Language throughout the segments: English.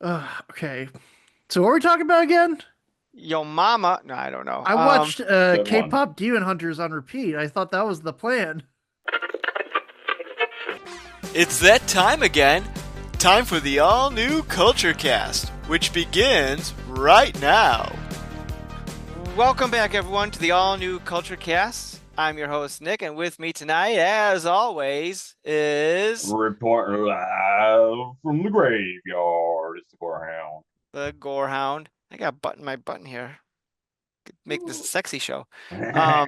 Okay. So what are we talking about again? Yo mama. No, I don't know. I watched Good one. K-pop Demon Hunters on repeat. I thought that was the plan. It's that time again. Time for the all new Culture Cast, which begins right now. Welcome back, everyone, to the all-new Culture Cast. I'm your host, Nick, and with me tonight, as always, is Reporting live from the graveyard. It's the Gorehound. the Gorehound. I got my button here. Could make this a sexy show. Um,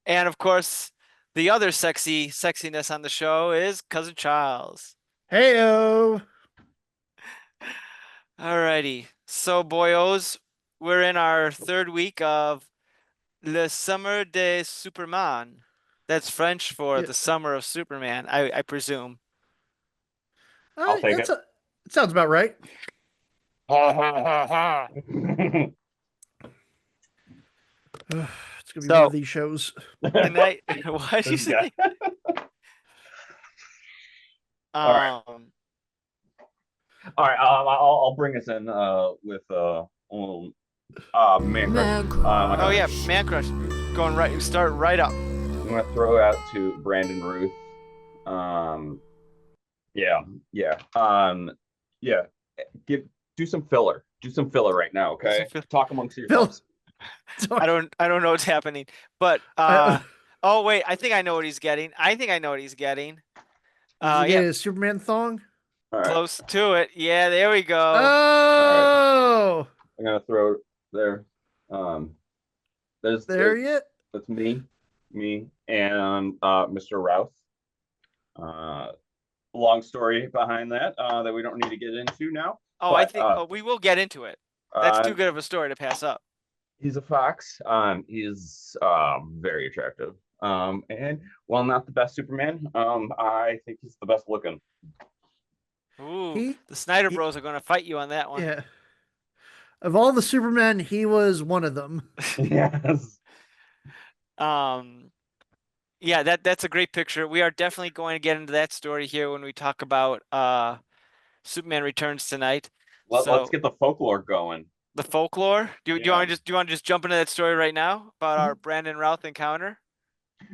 and of course, the other sexiness on the show is Cousin Charles. Heyo. Alrighty. So, boyos, we're in our third week of Le Summer de Superman. That's French for Yeah, the summer of Superman, I presume. I'll take it. it sounds about right. Ha ha ha ha. It's gonna be one So of these shows. tonight, what did you This guy. say? All right. Um, All right. I'll bring us in with man crush. oh yeah, Man Crush, going right, start right up. I'm gonna throw out to Brandon Ruth. Um, yeah, yeah. Yeah. Do some filler. Do some filler right now, okay? Talk amongst Phil, yourselves. I don't know what's happening, but oh wait, I think I know what he's getting. I think I know what he's getting. Did you Yeah, get a Superman thong? All right. close to it. Yeah, there we go. Oh, I'm gonna throw there. There's there you. That's me, and Mr. Routh. Long story behind that that we don't need to get into now. Oh, I think we will get into it. That's too good of a story to pass up. He's a fox. He's very attractive. And while not the best Superman, I think he's the best looking. Ooh, the Snyder Bros are going to fight you on that one. Yeah. Of all the Supermen, he was one of them. Yes. Yeah, that's a great picture. We are definitely going to get into that story here when we talk about Superman Returns tonight. Let's get the folklore going. The folklore. Do you want to just jump into that story right now about our Brandon Routh encounter?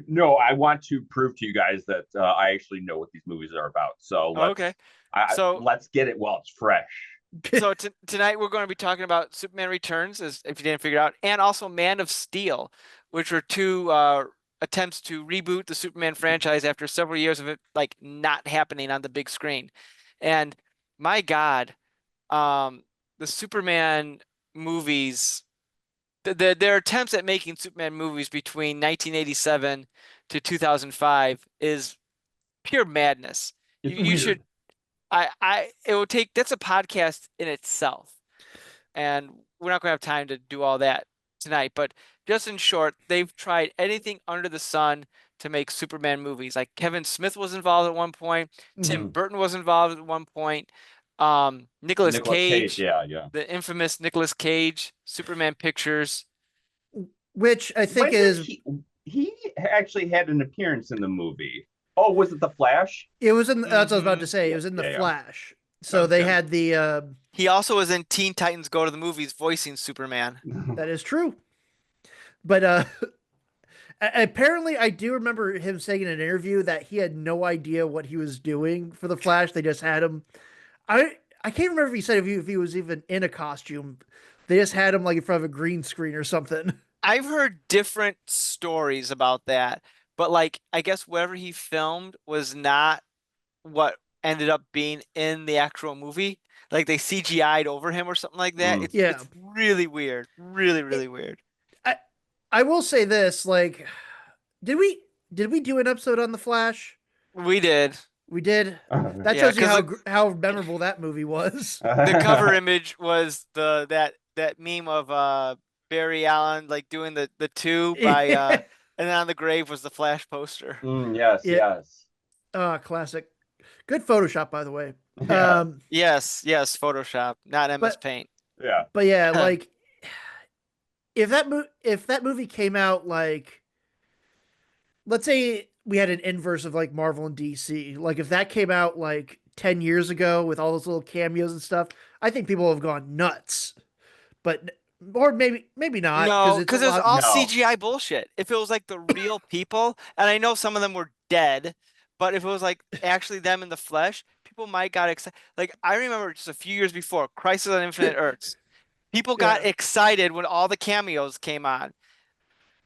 No, I want to prove to you guys that I actually know what these movies are about. So Okay. Let's get it while it's fresh. So tonight we're going to be talking about Superman Returns, as if you didn't figure it out, and also Man of Steel, which were two attempts to reboot the Superman franchise after several years of it like not happening on the big screen. And my God, the Superman movies, their attempts at making Superman movies between 1987 to 2005 is pure madness. You should. It will take, that's a podcast in itself. And we're not going to have time to do all that tonight. But just in short, they've tried anything under the sun to make Superman movies. Like Kevin Smith was involved at one point. Tim Burton was involved at one point. Nicolas Cage, yeah. the infamous Nicolas Cage, Superman Pictures. Which I think is... He actually had an appearance in the movie. Oh, was it The Flash? It was in... That's what I was about to say. It was in The Flash. So they had the... He also was in Teen Titans Go to the Movies voicing Superman. That is true. But apparently I do remember him saying in an interview that he had no idea what he was doing for The Flash. They just had him... I can't remember if he said if he was even in a costume. They just had him like in front of a green screen or something. I've heard different stories about that, but like I guess whatever he filmed was not what ended up being in the actual movie. Like they CGI'd over him or something like that. It's really weird. Really, really weird. I will say this, like, did we do an episode on The Flash? We did. We did. That shows you how memorable that movie was. The cover image was that meme of Barry Allen like doing the two by and then on the grave was the Flash poster. Yes. Classic. Good Photoshop, by the way. Yes, Photoshop, not MS Paint. Yeah. But yeah, like if that movie came out, like, let's say we had an inverse of like Marvel and DC. Like if that came out like 10 years ago with all those little cameos and stuff, I think people have gone nuts. But or maybe not because No, it's a because it was lot. all No. CGI bullshit. If it was like the real people, and I know some of them were dead, but if it was like actually them in the flesh, people might got excited. Like I remember just a few years before Crisis on Infinite Earths, people got Yeah. excited when all the cameos came on.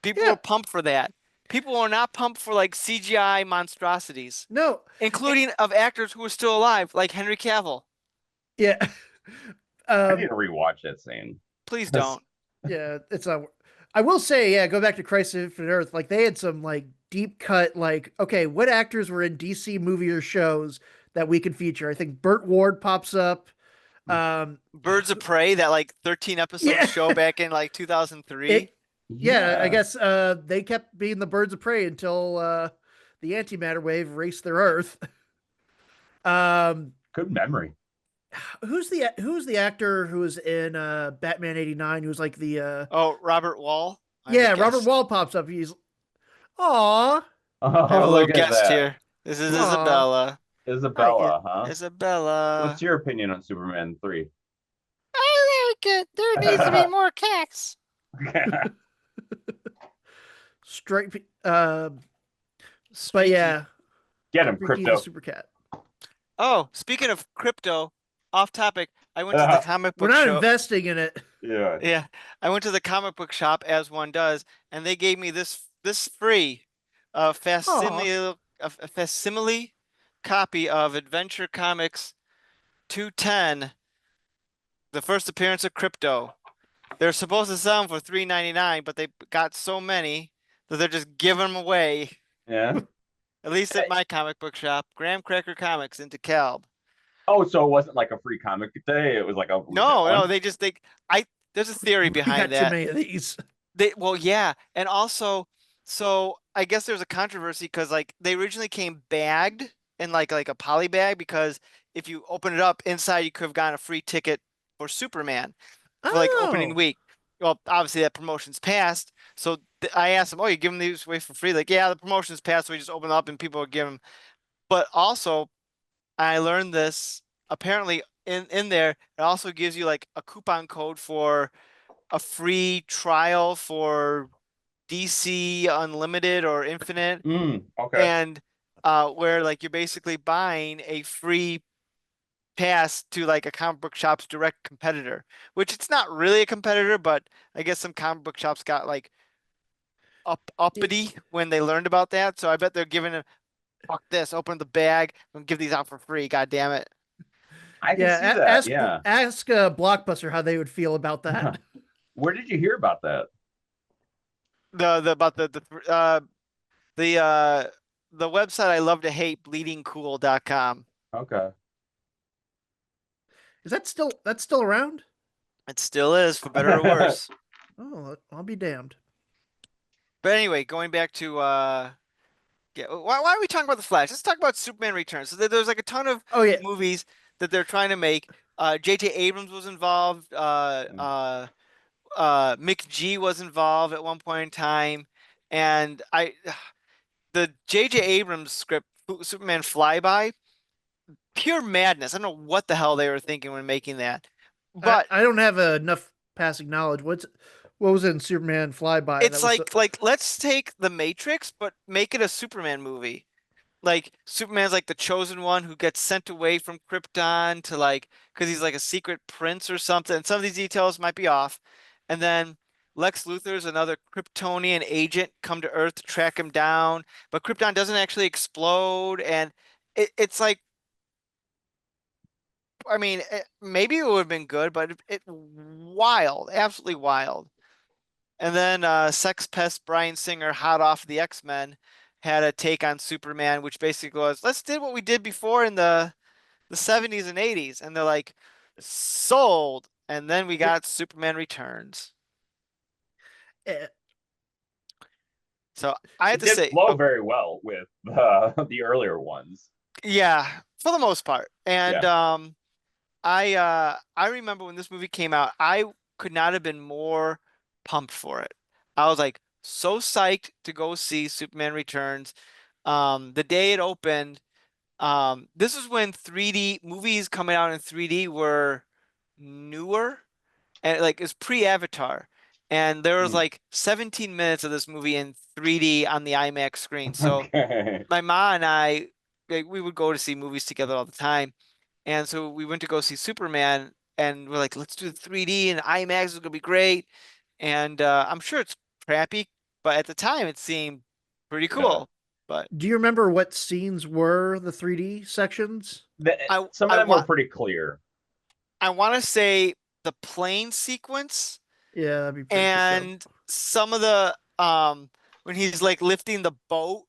People Yeah. were pumped for that. People were not pumped for like CGI monstrosities, No. eh, including of actors who were still alive, like Henry Cavill. Yeah. I need um to rewatch that scene. Please 'Cause- don't. yeah, it's a I will say, yeah, go back to Crisis on Infinite Earth. Like they had some like deep cut, like, okay, what actors were in DC movie or shows that we could feature? I think Burt Ward pops up. Um Birds of Prey, that like 13 episode yeah, show back in like 2003. it yeah, I Yeah. guess they kept being the birds of prey until the antimatter wave raced their earth. Um Good memory. who's the actor who was in Batman 89 who's like the Oh, Robert Wall. I have a yeah, Robert guest. Wall pops up. He's aw, I have a Oh, little look at guest that. here. This is aw. Isabella. Hi, Isabella, huh? Isabella. What's your opinion on Superman 3? I like it. There needs to be more cats. strike but Streaky. yeah, Get him, Freaky the Crypto. Super Cat. Oh, speaking of crypto, off topic, I went to the comic We're book not show. investing in it. Yeah. Yeah, I went to the comic book shop as one does, and they gave me this free Aw. a facsimile copy of Adventure Comics 210, the first appearance of Crypto. They're supposed to sell them for $3.99, but they got so many that they're just giving them away. Yeah. At least at my comic book shop, Graham Cracker Comics in DeKalb. Oh, so it wasn't like a free comic day. It was like a legit No, one? there's a theory We behind got too that. many of these. Well, yeah, and also, so I guess there's a controversy because like they originally came bagged in like a poly bag because if you open it up inside, you could have gotten a free ticket for Superman for like opening Oh. week. Well, obviously that promotion's passed, so I asked them, "Oh, you give them these away for free?" Like, yeah, the promotion's passed, so we just open it up and people will give them. But also, I learned this apparently in there, it also gives you like a coupon code for a free trial for DC Unlimited or Infinite, Okay. and where like you're basically buying a free pass to like a comic book shop's direct competitor, which it's not really a competitor, but I guess some comic book shops got like uppity when they learned about that. So I bet they're giving a fuck this, open the bag and give these out for free. God damn it. I can Yeah, see that. ask Yeah. ask Blockbuster how they would feel about that. Where did you hear about that? About the website I love to hate, bleedingcool.com. Okay. Is that's still around? It still is, for better or worse. Oh, I'll be damned. But anyway, going back to yeah, why are we talking about the Flash? Let's talk about Superman Returns. So there's like a ton of Oh yeah, movies that they're trying to make. J.J. Abrams was involved. Mick G was involved at one point in time, and the J.J. Abrams script, Superman Flyby, pure madness. I don't know what the hell they were thinking when making that, but I don't have enough passing knowledge. What was in Superman Flyby? it's That was like let's take the Matrix, but make it a Superman movie. Like Superman's like the chosen one who gets sent away from Krypton to like because he's like a secret prince or something. And some of these details might be off. And then Lex Luthor's another Kryptonian agent come to Earth to track him down, but Krypton doesn't actually explode, and it's like I mean maybe it would have been good, but it wild, absolutely wild. And then Sex Pest Bryan Singer, hot off the X-Men, had a take on Superman, which basically was, let's do what we did before in the 70s and 80s. And they're like, sold. And then we got Superman Returns. eh, So I have It to did say, flow very well with the earlier ones. yeah, for the most part. And Yeah. I remember when this movie came out, I could not have been more pumped for it. I was like so psyched to go see Superman Returns. The day it opened, This is when 3D movies coming out in 3D were newer, and like it's pre-Avatar. And there was Hmm. like 17 minutes of this movie in 3D on the IMAX screen. So Okay. my mom and I, like, we would go to see movies together all the time. And so we went to go see Superman, and we're like, let's do the 3D and IMAX is gonna be great. And I'm sure it's crappy, but at the time it seemed pretty Yeah. cool. But Do you remember what scenes were the 3D sections? The, I some of I them were want pretty clear. I want to say the plane sequence Yeah, that'd be pretty cool. Yeah. and some of the when he's like lifting the boat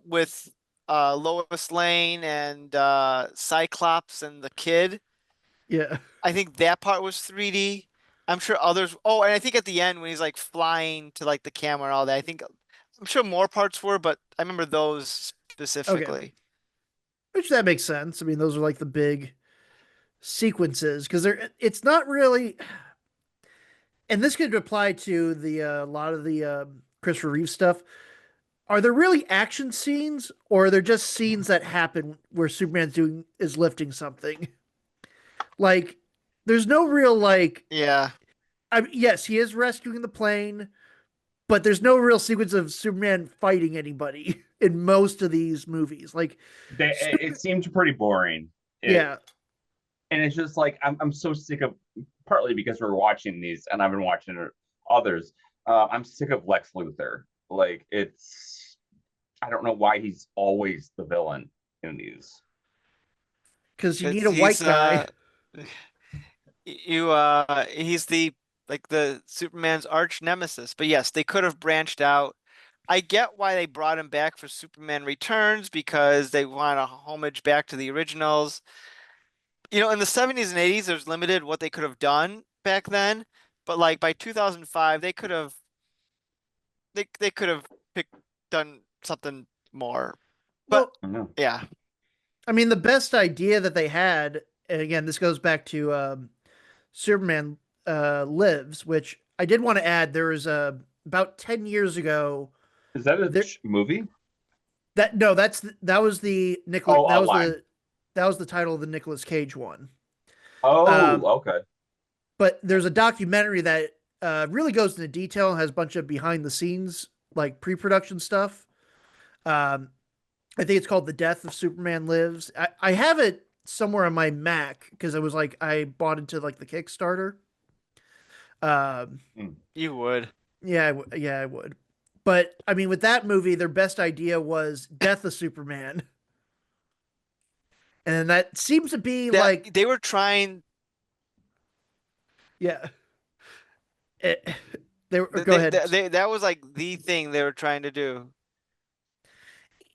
with Lois Lane and Cyclops and the kid. Yeah. I think that part was 3D. I'm sure others. Oh, and I think at the end when he's like flying to like the camera and all that, I'm sure more parts were, but I remember those Okay. specifically. Which that makes sense. I mean, those are like the big sequences because it's not really, and this could apply to the a lot of the Christopher Reeve stuff. Are there really action scenes, or are there just scenes that happen where Superman's doing is lifting something? Like, there's no real like. Yeah. I mean, yes, he is rescuing the plane, but there's no real sequence of Superman fighting anybody in most of these movies. Like, It seemed pretty boring. It yeah, and it's just like I'm so sick of, partly because we're watching these and I've been watching others. I'm sick of Lex Luthor. Like it's I don't know why he's always the villain in these. because you need Because a white guy. he's the like the Superman's arch nemesis. But yes, they could have branched out. I get why they brought him back for Superman Returns because they want a homage back to the originals. In the 70s and 80s, there's limited what they could have done back then, but like by 2005, they could have done something more. But Well, I don't know. yeah, I mean, the best idea that they had, and again, this goes back to Superman Lives, which I did want to add. There was about 10 years ago. Is that a There, movie? that no, that was the Nicholas. Oh, outline. That was the title of the Nicolas Cage one. Oh, Um, okay. but there's a documentary that really goes into detail and has a bunch of behind the scenes, like pre-production stuff. Um, I think it's called "The Death of Superman Lives." I have it somewhere on my Mac because it was like I bought into like the Kickstarter. Um, Hmm. you would. yeah, yeah, I would. But I mean, with that movie, their best idea was Death of Superman, and that seems to be That like, they were trying. yeah. It, go ahead. That was like the thing they were trying to do.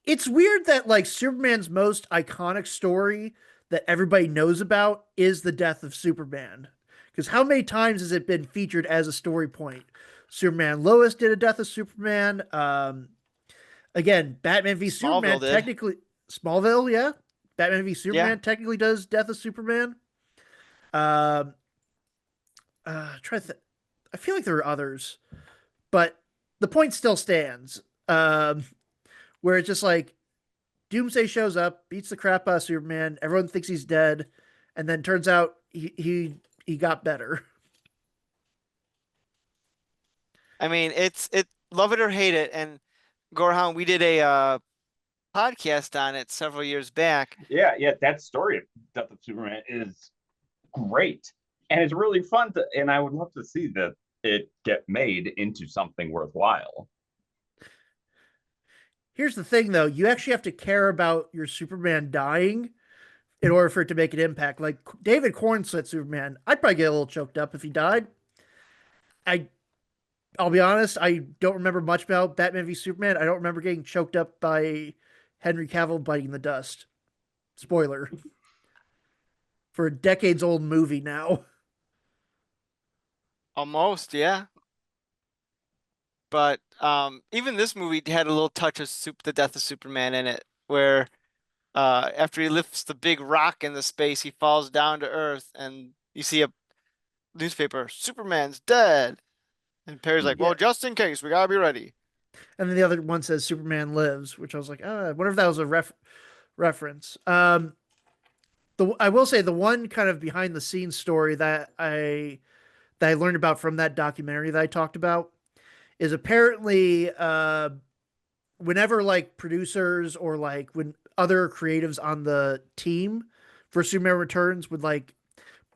It's weird that like Superman's most iconic story that everybody knows about is the death of Superman. Because how many times has it been featured as a story point? Superman Lois did a death of Superman. Again, Batman v Smallville Superman did. technically Smallville, yeah. Batman v Yeah. Superman technically does death of Superman. Um, try to I feel like there are others, but the point still stands. Where it's just like Doomsday shows up, beats the crap out of Superman. Everyone thinks he's dead, and then turns out he got better. I mean, it love it or hate it. And Gorehound, we did a podcast on it several years back. Yeah. That story of Death of Superman is great, and it's really fun to. And I would love to see that it get made into something worthwhile. Here's the thing, though: you actually have to care about your Superman dying in order for it to make an impact. Like David Cornslet Superman, I'd probably get a little choked up if he died. I I'll be honest, I don't remember much about Batman v Superman. I don't remember getting choked up by Henry Cavill biting the dust. Spoiler for a decades old movie now. Almost, yeah. But even this movie had a little touch of the death of Superman in it, where after he lifts the big rock in the space, he falls down to Earth, and you see a newspaper, Superman's dead. And Perry's like, Yeah. well, just in case, we gotta be ready. And then the other one says Superman Lives, which I was like, I wonder if that was a reference. I will say the one kind of behind the scenes story that I learned about from that documentary that I talked about is apparently whenever like producers or like when other creatives on the team for Superman Returns would like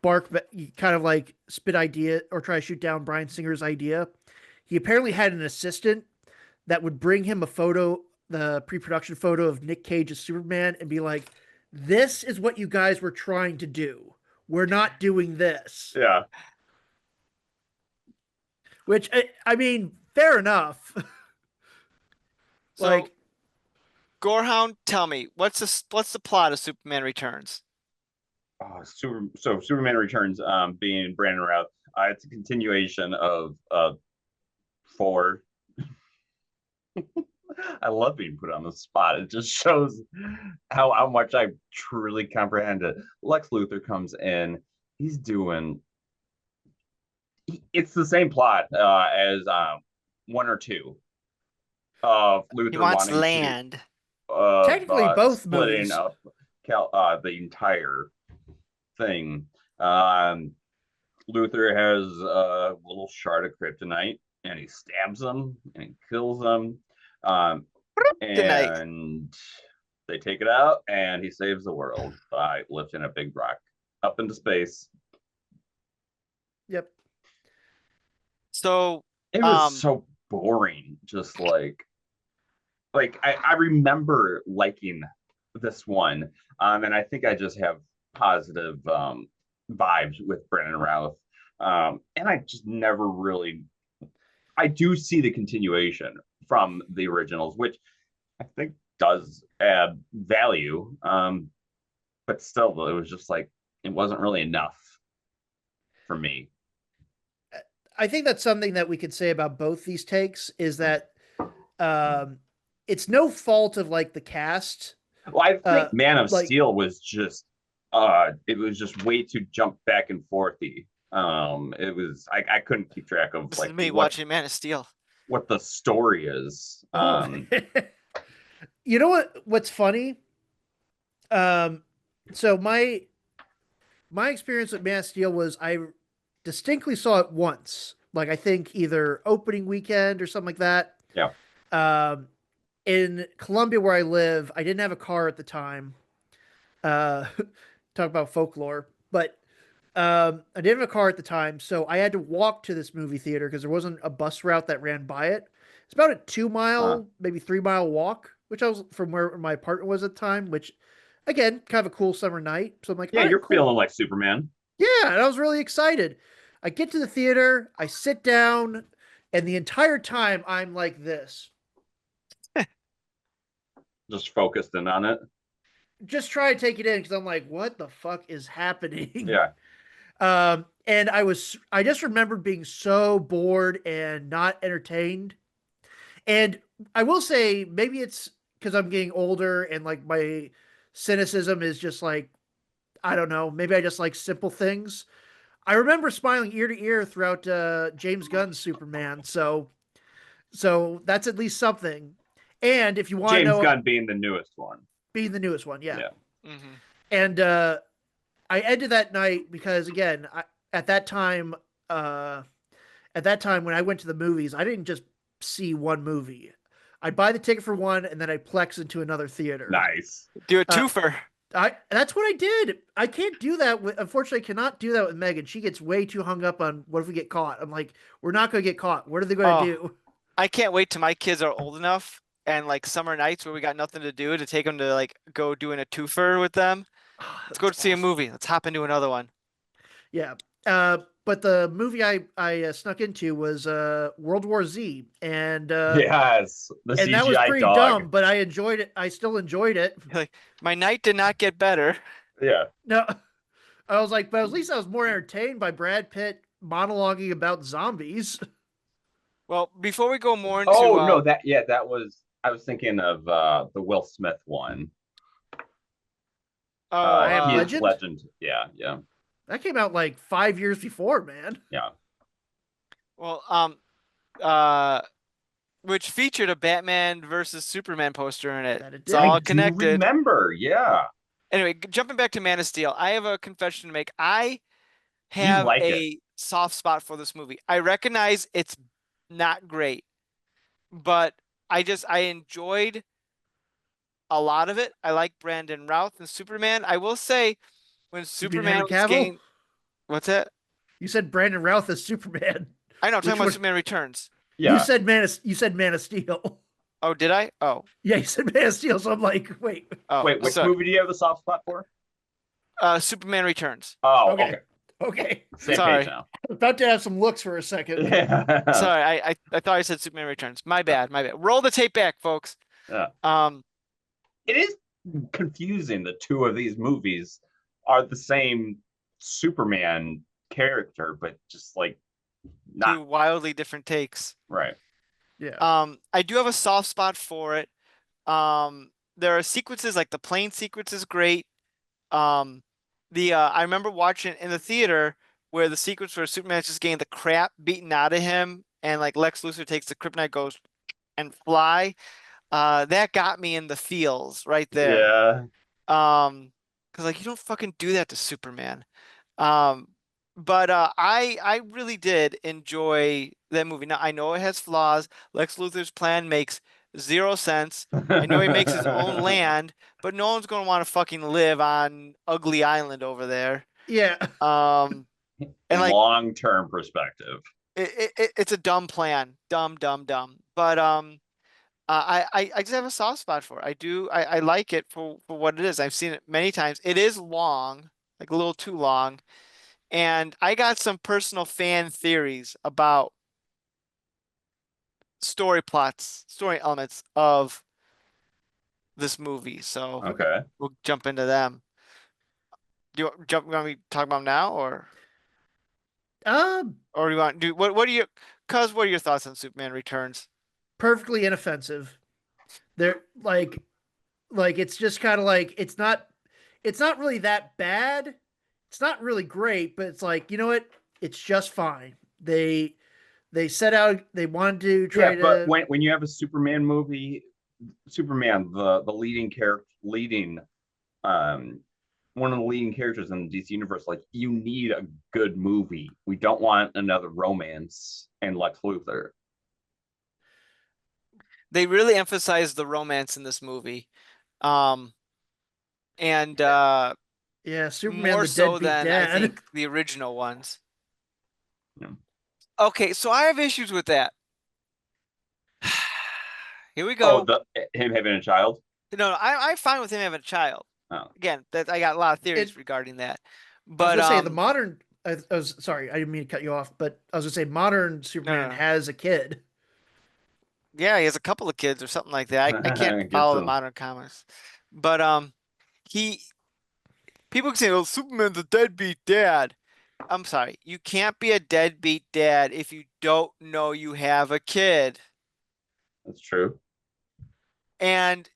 kind of like spit idea or try to shoot down Bryan Singer's idea, he apparently had an assistant that would bring him a photo, the pre-production photo of Nick Cage as Superman, and be like, "This is what you guys were trying to do. We're not doing this." Yeah. Which I mean, fair enough. So, Like, Gorehound, tell me, what's the plot of Superman Returns? So Superman Returns, being Brandon Routh, it's a continuation of four. I love being put on the spot. It just shows how much I truly comprehend it. Lex Luthor comes in. He's doing. It's the same plot as one or two of Luthor He wants wanting land. to technically, both splitting movies. up the entire thing. Luthor has a little shard of kryptonite, and he stabs him and he kills him. Good night. And they take it out, and he saves the world by lifting a big rock up into space. Yep. So, It was so boring. Just like I remember liking this one, and I think I just have positive vibes with Brandon Routh, and I just never really. I do see the continuation from the originals, which I think does add value, but still, it was just like it wasn't really enough for me. I think that's something that we could say about both these takes is that it's no fault of like the cast. Well, I think Man of like- Steel was just it was just way too jump back and forthy. It was I couldn't keep track of this like is me watching Man of Steel. what the story is. You know what's funny? So my experience with Man of Steel was I distinctly saw it once. Like I think either opening weekend or something like that. Yeah. In Columbia where I live, I didn't have a car at the time. Talk about folklore, but I didn't have a car at the time, so I had to walk to this movie theater because there wasn't a bus route that ran by it. It's about a 2 mile, maybe 3 mile walk, which I was from where my apartment was at the time, which again, kind of a cool summer night. So I'm like, Yeah, all right, you're cool. feeling like Superman. Yeah, and I was really excited. I get to the theater, I sit down, and the entire time I'm like this. Just focused in on it. Just try to take it in because I'm like, what the fuck is happening? Yeah. And I just remembered being so bored and not entertained. And I will say, maybe it's because I'm getting older and like my cynicism is just like, I don't know, maybe I just like simple things. I remember smiling ear to ear throughout James Gunn's Superman. So that's at least something. And if you want to James know, Gunn being the newest one. being the newest one, yeah. Mm-hmm. And I ended that night because again, at that time when I went to the movies, I didn't just see one movie. I'd buy the ticket for one and then I'd plex into another theater. Nice. Do a twofer. That's what I did. I can't do that unfortunately I cannot do that with Megan. She gets way too hung up on what if we get caught. I'm like, we're not going to get caught. What are they going to do? I can't wait till my kids are old enough and like summer nights where we got nothing to do to take them to like go doing a twofer with them. Let's go see a movie. Let's hop into another one. Yeah. But the movie I snuck into was World War Z, and yes, the and CGI that was pretty dog. dumb, but I enjoyed it. I still enjoyed it. Like my night did not get better. Yeah. No, I was like, but at least I was more entertained by Brad Pitt monologuing about zombies. Well, before we go more into no, that was I was thinking of the Will Smith one. I Am he is Legend? Legend. Yeah. That came out like 5 years before, man. Yeah. well, which featured a Batman versus Superman poster in it. That it It's did. all I do connected. remember, yeah. Anyway, jumping back to Man of Steel, I have a confession to make. I You have like it. a soft spot for this movie. I recognize it's not great, but I enjoyed a lot of it. I like Brandon Routh and Superman. I will say when You mean Superman Henry was Cavill? getting what's that? You said Brandon Routh as Superman. I know, I'm talking Which about one? Superman Returns. Yeah. You said Man of Steel. Oh, did I? Oh, Yeah, you said Man of Steel. So I'm like, wait. oh, Wait, which sorry. movie do you have the soft spot for? Superman Returns. Oh, Okay. okay. Okay. Same Sorry. page now. About to have some looks for a second. Yeah. Sorry, I thought I said Superman Returns. My bad, my bad. Roll the tape back, folks. Yeah. Um, It is confusing. The two of these movies are the same Superman character, but just like two not wildly different takes. right. Yeah. I do have a soft spot for it. There are sequences like the plane sequence is great. I remember watching it in the theater where the sequence where Superman's just getting the crap beaten out of him and like Lex Luthor takes the kryptonite goes and fly. That got me in the feels right there. Yeah. Because like you don't fucking do that to Superman. Um, but I really did enjoy that movie. Now I know it has flaws. Lex Luthor's plan makes zero sense. I know he makes his own land, but no one's gonna want to fucking live on Ugly Island over there. Yeah. And like Long-term perspective. it's a dumb plan, dumb. But I just have a soft spot for it. I like it for what it is. I've seen it many times. It is long, like a little too long. And I got some personal fan theories about story plots, story elements of this movie. So Okay. we'll jump into them. You want me to talk about them now Um, or do you want do what are your what are your thoughts on Superman Returns? Perfectly inoffensive. They're like it's just kind of like it's not really that bad. It's not really great, but it's like, you know what? It's just fine. They set out they wanted to try Yeah, but to when you have a Superman movie, Superman, the leading one of the leading characters in the DC universe, like you need a good movie. We don't want another romance and Lex Luthor. They really emphasize the romance in this movie. And yeah, Superman more the so deadbeat than I dad. think the original ones. Yeah. Okay, so I have issues with that. Here we Oh, go. him having a child? No, I'm fine with him having a child. Oh. Again, that I got a lot of theories regarding that. I was But gonna say the modern. I was sorry, I didn't mean to cut you off, but I was gonna say modern Superman no. has a kid. Yeah, he has a couple of kids or something like that. I can't Get follow the some. modern comics. But he people can say, "Oh, Superman's a deadbeat dad." I'm sorry, you can't be a deadbeat dad if you don't know you have a kid. That's true. And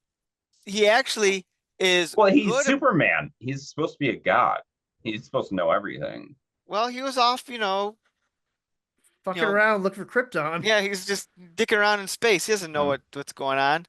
he actually is Well, he's good. Superman. He's supposed to be a god. He's supposed to know everything. Well, he was off, Fucking know, around, look for Krypton. yeah, he's just dicking around in space. He doesn't know what's going on.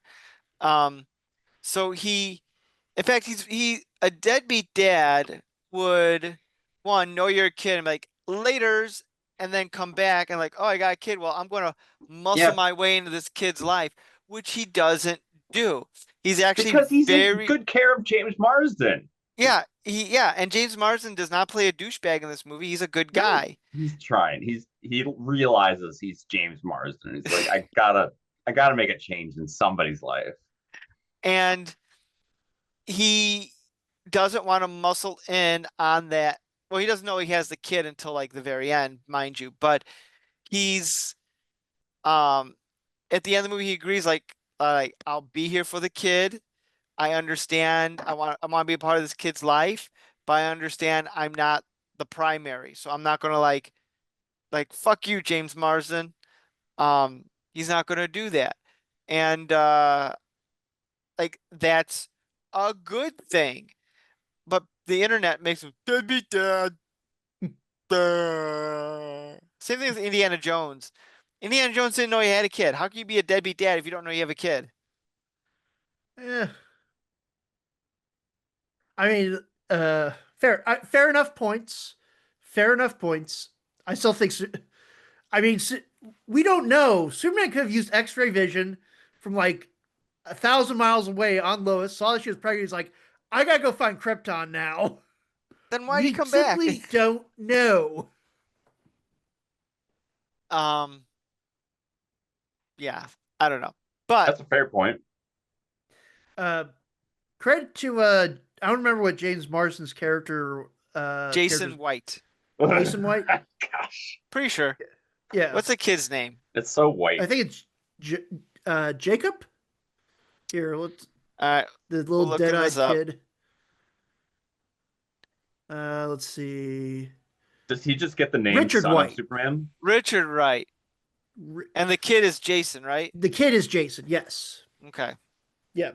So in fact, he a deadbeat dad would one know you're a kid and be like laters, and then come back and like, oh, I got a kid. Well, I'm gonna muscle my way into this kid's life, which he doesn't do. He's actually Because he's in very good care of James Marsden. yeah, and James Marsden does not play a douchebag in this movie. He's a good guy. He's trying. He realizes he's James Marsden. He's like, I gotta make a change in somebody's life. And he doesn't want to muscle in on that. Well, he doesn't know he has the kid until like the very end, mind you. But he's at the end of the movie, he agrees like I'll be here for the kid. I understand. I want to be a part of this kid's life, but I understand I'm not the primary, so I'm not gonna like fuck you, James Marsden. He's not gonna do that, and like that's a good thing. But the internet makes him deadbeat dad. Same thing with Indiana Jones. Indiana Jones didn't know he had a kid. How can you be a deadbeat dad if you don't know you have a kid? Eh, I mean, fair enough points. Fair enough points. I still think. I mean, we don't know. Superman could have used X-ray vision from like 1,000 miles away on Lois. Saw that she was pregnant. He's like, I gotta go find Krypton now. Then why'd he We come back? simply don't know. Um, yeah, I don't know. But That's a fair point. Uh, Credit to I don't remember what James Marsden's Jason character's White, Jason White. Gosh, pretty sure. Yeah, What's the kid's name? it's so white. I think it's Jacob. Here, let's Uh, the we'll little look this dead-eyed up. kid. Let's see. Does he just get the name Richard Son of White. Superman? Richard Wright, and the kid is Jason, right? The kid is Jason. Yes. Okay. Yeah,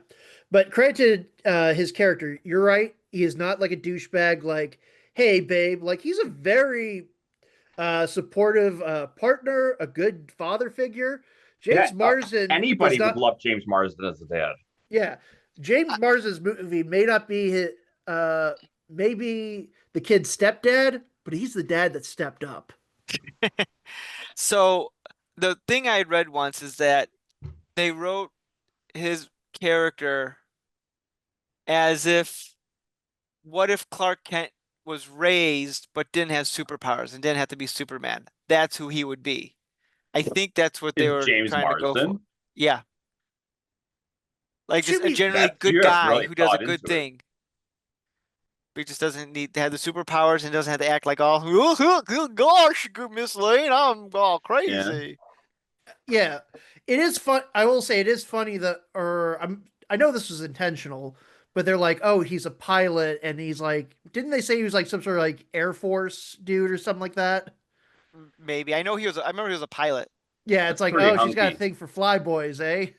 but credit to his character. You're right. He is not like a douchebag. Like, hey, babe. Like he's a very supportive partner, a good father figure. Yeah, James Marsden is anybody would not. love James Marsden as a dad. Yeah, James Marsden's movie may not be maybe the kid's stepdad, but he's the dad that stepped up. So the thing I had read once is that they wrote his character as if, what if Clark Kent was raised but didn't have superpowers and didn't have to be Superman? That's who he would be. I think that's what they Is were James trying to go for. Marsden? Yeah. Like just Should a be generally good you have guy really who does a thought good into it. thing. But he just doesn't need to have the superpowers and doesn't have to act like all, oh, gosh, Miss Lane, I'm all crazy. Yeah, it is fun. I will say it is funny that, or I know this was intentional, but they're like, oh, he's a pilot, and he's like, didn't they say he was like some sort of like Air Force dude or something like that? Maybe. I remember he was a pilot. Yeah, it's That's like, pretty oh, she's got a hunky. thing for flyboys, eh?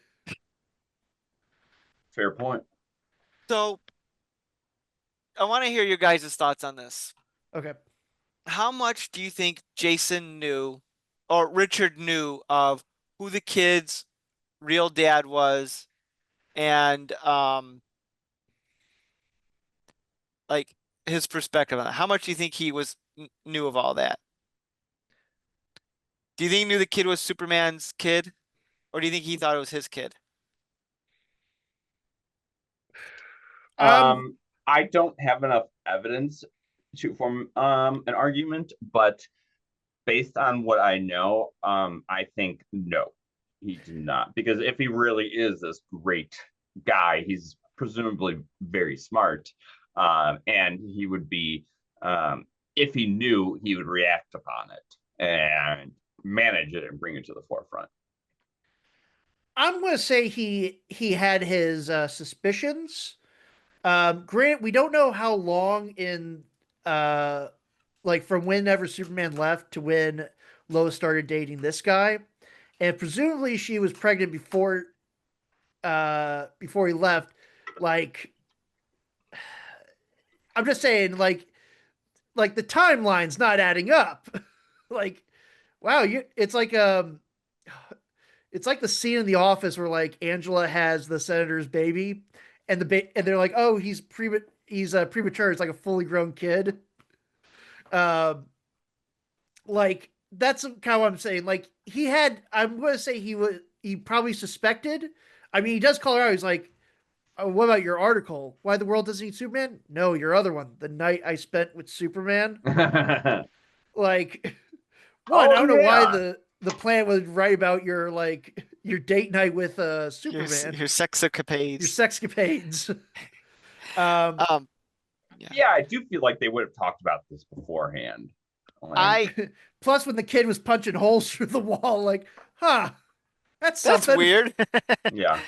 Fair point. So I want to hear your guys' thoughts on this. Okay. How much do you think Jason knew or Richard knew of who the kid's real dad was and like his perspective on it? How much do you think he knew of all that? Do you think he knew the kid was Superman's kid, or do you think he thought it was his kid? I don't have enough evidence to form an argument, but based on what I know, I think no, he did not. Because if he really is this great guy, he's presumably very smart, and he would be, if he knew, he would react upon it and manage it and bring it to the forefront. I'm going to say he had his suspicions. Grant, we don't know how long in uh like from whenever Superman left to when Lois started dating this guy, and presumably she was pregnant before he left. Like, I'm just saying, like the timeline's not adding up. Like, wow, it's like the scene in The Office where like Angela has the senator's baby, and and they're like, oh, he's premature. It's like a fully grown kid. Um, like that's kind of what I'm saying. Like he had, I'm going to say he probably suspected. I mean, he does call her out. He's like, oh, what about your article? Why the world doesn't need Superman? No, your other one. The night I spent with Superman. Like, one, I don't know why the plan was write about your like your date night with Superman, Your sexcapades. your sexcapades. um, Yeah, I do feel like they would have talked about this beforehand. Like, plus when the kid was punching holes through the wall, like, huh, that's weird. yeah.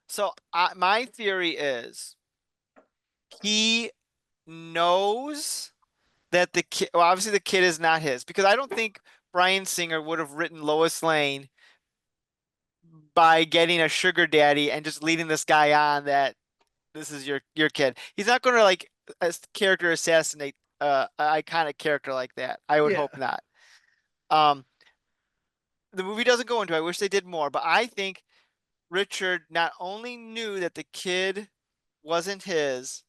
So my theory is he knows that the kid, well, obviously the kid is not his, because I don't think Bryan Singer would have written Lois Lane by getting a sugar daddy and just leading this guy on that this is your kid. He's not going to like a character assassinate an iconic character like that. I would hope not. the movie doesn't go into. I wish they did more, but I think Richard not only knew that the kid wasn't his,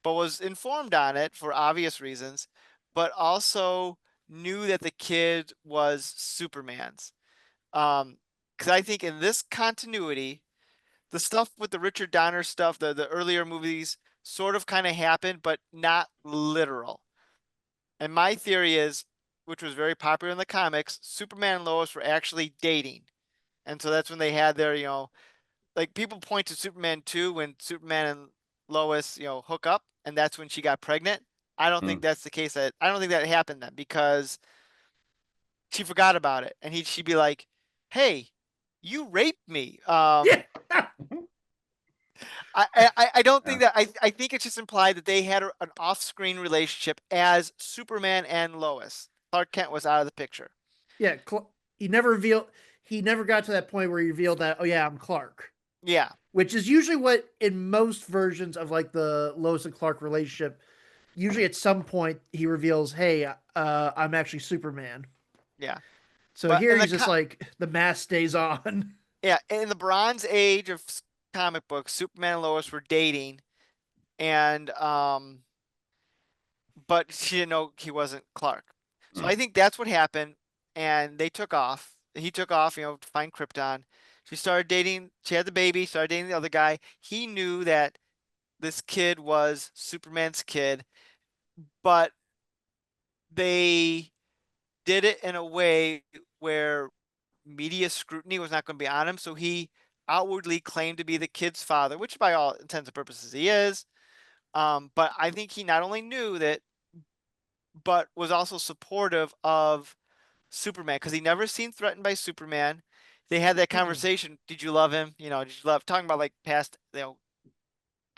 but was informed on it for obvious reasons, but also knew that the kid was Superman's. Because I think in this continuity, the stuff with the Richard Donner stuff, the earlier movies sort of kind of happened, but not literal. And my theory is, which was very popular in the comics, Superman and Lois were actually dating. And so that's when they had their, like people point to Superman 2 when Superman and Lois, hook up, and that's when she got pregnant. I don't think that's the case. I don't think that happened then because she forgot about it, and she'd be like, "Hey, you raped me." Yeah. I don't think that. I think it's just implied that they had an off-screen relationship as Superman and Lois. Clark Kent was out of the picture. Yeah. He never revealed. He never got to that point where he revealed that. Oh yeah, I'm Clark. Yeah. Which is usually what in most versions of like the Lois and Clark relationship. Usually at some point he reveals, "Hey, I'm actually Superman." Yeah. So But here in he's the just like the mask stays on. Yeah, in the Bronze Age of comic books, Superman and Lois were dating, and but she didn't know he wasn't Clark. So I think that's what happened, and they took off. He took off, to find Krypton. She started dating. She had the baby. Started dating the other guy. He knew that this kid was Superman's kid, but they did it in a way where media scrutiny was not going to be on him. So he outwardly claimed to be the kid's father, which by all intents and purposes he is. But I think he not only knew that, but was also supportive of Superman because he never seemed threatened by Superman. They had that conversation. Did you love him? Did you love talking about like past,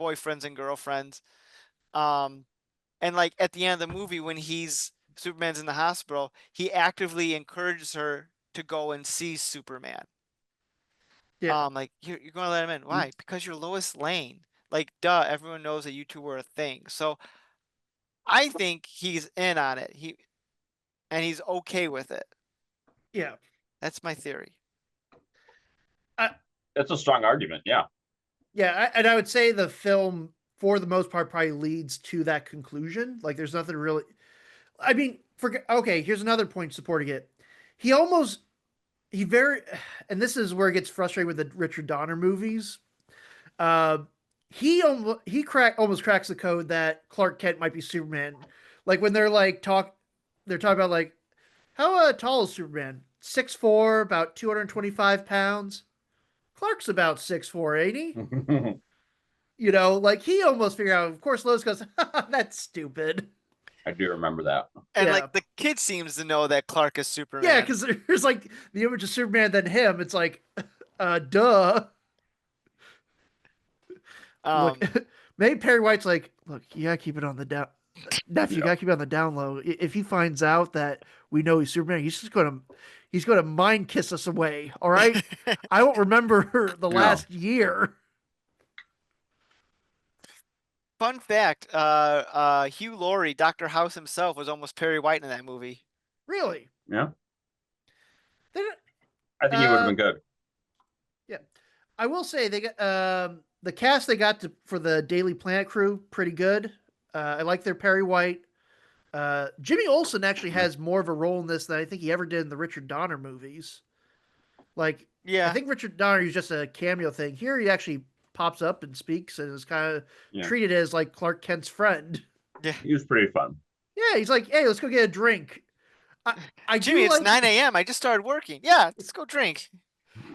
boyfriends and girlfriends? And like at the end of the movie, when Superman's in the hospital, he actively encourages her to go and see Superman. Yeah. Like you're going to let him in. Why? Because you're Lois Lane. Like, duh, everyone knows that you two were a thing. So I think he's in on it. And he's okay with it. Yeah. That's my theory. That's a strong argument. Yeah. Yeah, and I would say the film, for the most part, probably leads to that conclusion. Like, there's nothing really. I mean, okay, here's another point supporting it. He almost, he very, and this is where it gets frustrating with the Richard Donner movies. He almost cracks the code that Clark Kent might be Superman. Like when they're they're talking about like, how tall is Superman? 6'4", about 225 pounds. Clark's about 6'4", ain't he? Like he almost figured out. Of course, Lois goes, "That's stupid." I do remember that. And Yeah. like the kid seems to know that Clark is Superman. Yeah, because there's like the image of Superman, then him. It's like, duh. Look, maybe Perry White's like, look, you gotta keep it on the down. Nephew, you gotta keep it on the down low. If he finds out that we know he's Superman, he's gonna mind kiss us away. All right, I won't remember the last year. Fun fact: Hugh Laurie, Dr. House himself, was almost Perry White in that movie. Really? Yeah. I think he would have been good. Yeah, I will say they got the cast they got for the Daily Planet crew pretty good. I like their Perry White. Jimmy Olsen actually has more of a role in this than I think he ever did in the Richard Donner movies. Like, Yeah, I think Richard Donner is just a cameo thing. Here he actually pops up and speaks and is kind of treated as like Clark Kent's friend. Yeah, he was pretty fun. Yeah, he's like, "Hey, let's go get a drink." Jimmy, it's 9 a.m. I just started working. Yeah, let's go drink.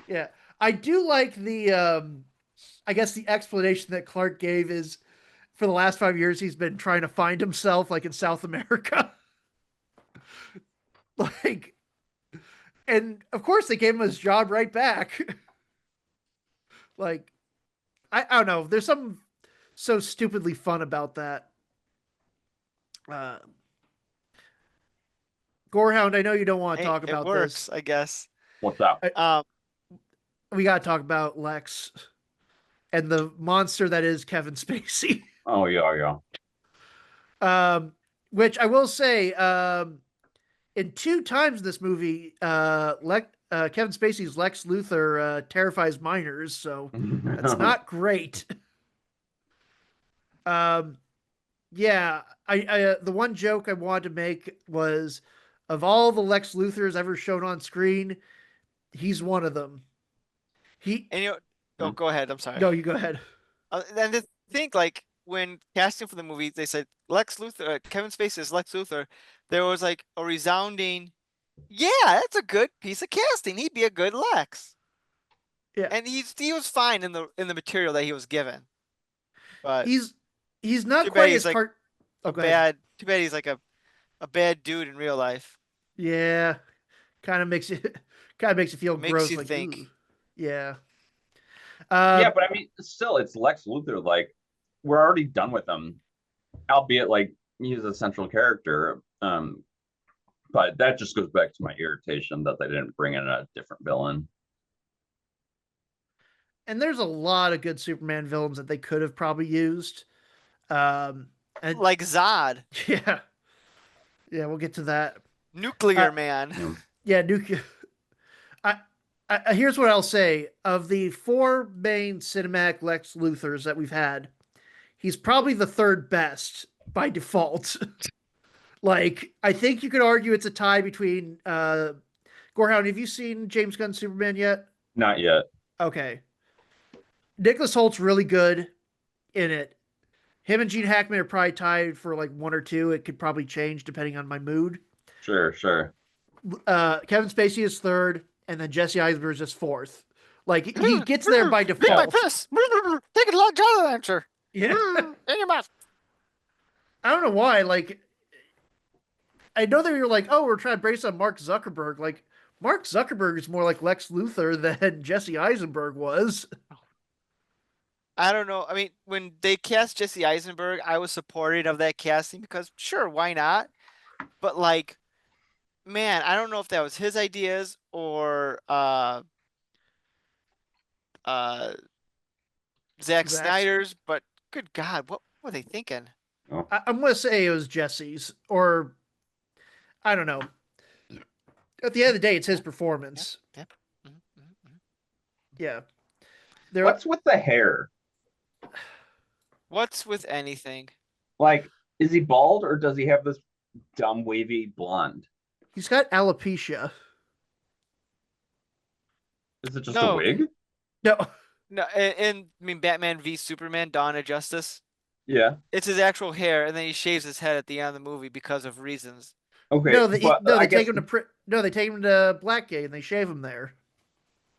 Yeah, I do like the I guess the explanation that Clark gave is for the last 5 years he's been trying to find himself like in South America. Like, and of course they gave him his job right back. Like, I don't know. There's something so stupidly fun about that. Gorehound, I know you don't want to talk about it works, this. I guess. What's up? We got to talk about Lex and the monster that is Kevin Spacey. Oh, yeah. Which I will say, in 2 times in this movie, Kevin Spacey's Lex Luthor terrifies minors, so that's not great. Um, yeah, the one joke I wanted to make was, of all the Lex Luthors ever shown on screen, he's one of them. He And oh, go ahead. I'm sorry. No, you go ahead. And to think, like, when casting for the movie, they said Lex Luthor, Kevin Spacey is Lex Luthor. There was like a resounding, yeah, that's a good piece of casting. He'd be a good Lex. Yeah, And he was fine in the material that he was given. But he's not too bad quite he's as like cart. Oh, a go ahead. bad. Too bad he's like a bad dude in real life. Yeah, kind of makes it feel Makes gross. you Like, think. ooh. Yeah. Yeah, but I mean, still, it's Lex Luthor. Like, we're already done with him, albeit like he's a central character. But that just goes back to my irritation that they didn't bring in a different villain. And there's a lot of good Superman villains that they could have probably used. And Like Zod, yeah, yeah, we'll get to that. Nuclear Uh, Man. Yeah, nuclear. Here's what I'll say: of the four main cinematic Lex Luthors that we've had, he's probably the third best by default. Like, I think you could argue it's a tie between Gorehound. Have you seen James Gunn's Superman yet? Not yet. Okay. Nicholas Holt's really good in it. Him and Gene Hackman are probably tied for like one or two. It could probably change depending on my mood. Sure, sure. Kevin Spacey is third, and then Jesse Eisenberg is just fourth. Like, he gets there by Take my default. piss. Take a lot jolly answer. Yeah. In your mouth. I don't know why. Like, I know that you're like, oh, we're trying to brace on Mark Zuckerberg. Like, Mark Zuckerberg is more like Lex Luthor than Jesse Eisenberg was. I don't know. I mean, when they cast Jesse Eisenberg, I was supportive of that casting because sure, why not? But like, man, I don't know if that was his ideas or uh Zack Zach's. Snyder's, but good God, what were they thinking? I'm going to say it was Jesse's, or I don't know. At the end of the day, it's his performance. Yep. Mhm. Yeah. What's with the hair? What's with anything? Like, is he bald or does he have this dumb wavy blonde? He's got alopecia. Is it just a No. wig? No. No, and I mean Batman v Superman: Dawn of Justice. Yeah. It's his actual hair, and then he shaves his head at the end of the movie because of reasons. Okay. No, I they guess take him to Blackgate and they shave him there.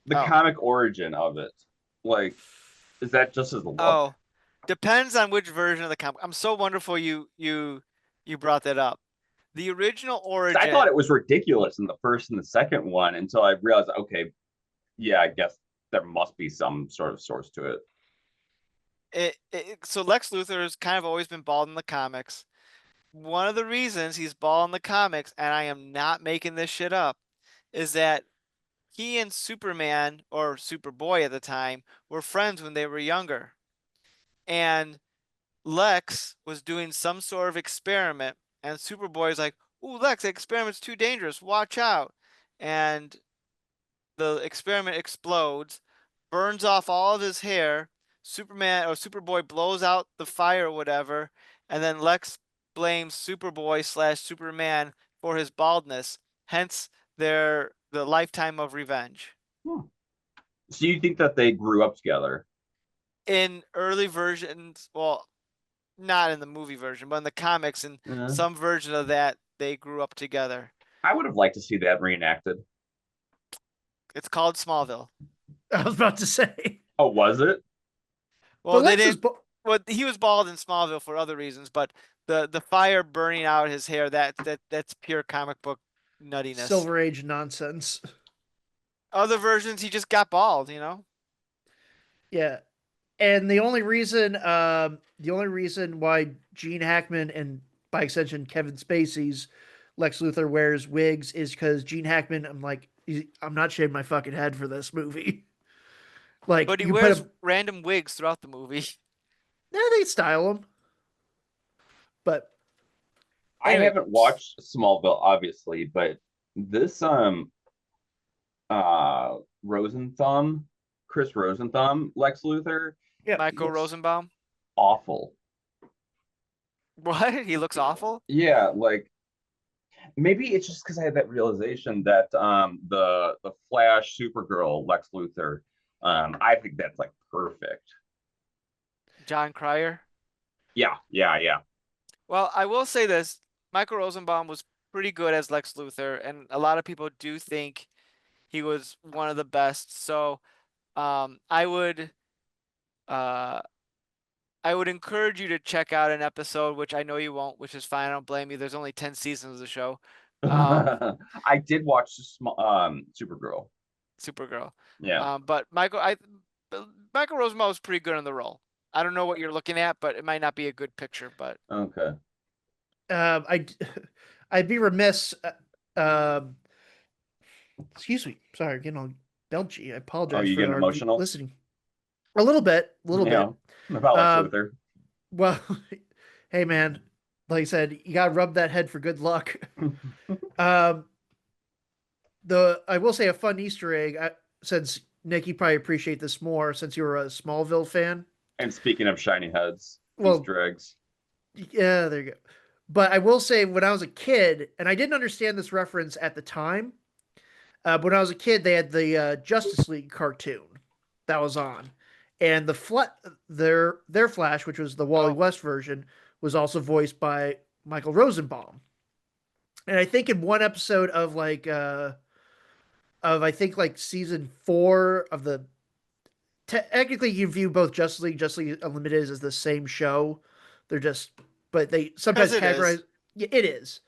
the comic origin of it, like, is that just his look? Oh, depends on which version of the comic. I'm so wonderful you brought that up. The original origin. I thought it was ridiculous in the first and the second one until I realized, okay, yeah, I guess there must be some sort of source to it. So Lex Luthor has kind of always been bald in the comics. One of the reasons he's bald in the comics, and I am not making this shit up, is that he and Superman, or Superboy at the time, were friends when they were younger. And Lex was doing some sort of experiment, and Superboy's like, "Ooh, Lex, that experiment's too dangerous. Watch out." And the experiment explodes, burns off all of his hair. Superman or Superboy blows out the fire or whatever, and then Lex blames Superboy / Superman for his baldness. Hence the lifetime of revenge. So you think that they grew up together? In early versions, well, not in the movie version, but in the comics, and some version of that, they grew up together. I would have liked to see that reenacted. It's called Smallville. I was about to say. Oh, was it? Well, they didn't. Well, he was bald in Smallville for other reasons, but the fire burning out his hair, that's pure comic book nuttiness. Silver Age nonsense. Other versions, he just got bald, Yeah. And the only reason why Gene Hackman and by extension Kevin Spacey's Lex Luthor wears wigs is because Gene Hackman, I'm not shaving my fucking head for this movie. Like, but he wears random wigs throughout the movie. Yeah, they style him. But I haven't watched Smallville, obviously, but this Rosenthum, Chris Rosenthum, Lex Luthor. Yeah, he Michael looks- Rosenbaum. Awful. What? He looks awful? Yeah, like maybe it's just because I had that realization that the Flash Supergirl Lex Luthor, I think that's like perfect. John Cryer. Yeah, yeah, yeah. Well, I will say this. Michael Rosenbaum was pretty good as Lex Luthor, and a lot of people do think he was one of the best. So, I would uh I would encourage you to check out an episode, which I know you won't, which is fine. I don't blame you. There's only 10 seasons of the show. Um, I did watch Supergirl. Supergirl. Yeah. But Michael Rosenbaum was pretty good in the role. I don't know what you're looking at, but it might not be a good picture, but Okay. I I'd be remiss. Excuse me. Sorry, getting all belchy. I Oh, apologize you for getting our emotional? listening. A little bit, a little Yeah. bit. About Lex Luthor. Well, hey man, like I said, you gotta rub that head for good luck. Um, I will say a fun Easter egg. Since Nick, you probably appreciate this more since you were a Smallville fan. And speaking of shiny heads, Well, Easter eggs. yeah, there you go. But I will say, when I was a kid, and I didn't understand this reference at the time, but when I was a kid, they had the Justice League cartoon that was on, and their Flash, which was the Wally oh, West version, was also voiced by Michael Rosenbaum. And I think in one episode of I think like season 4 of the technically you view both Justice League Unlimited as the same show. They're just, but they as sometimes it is. categorize. Yeah, it is.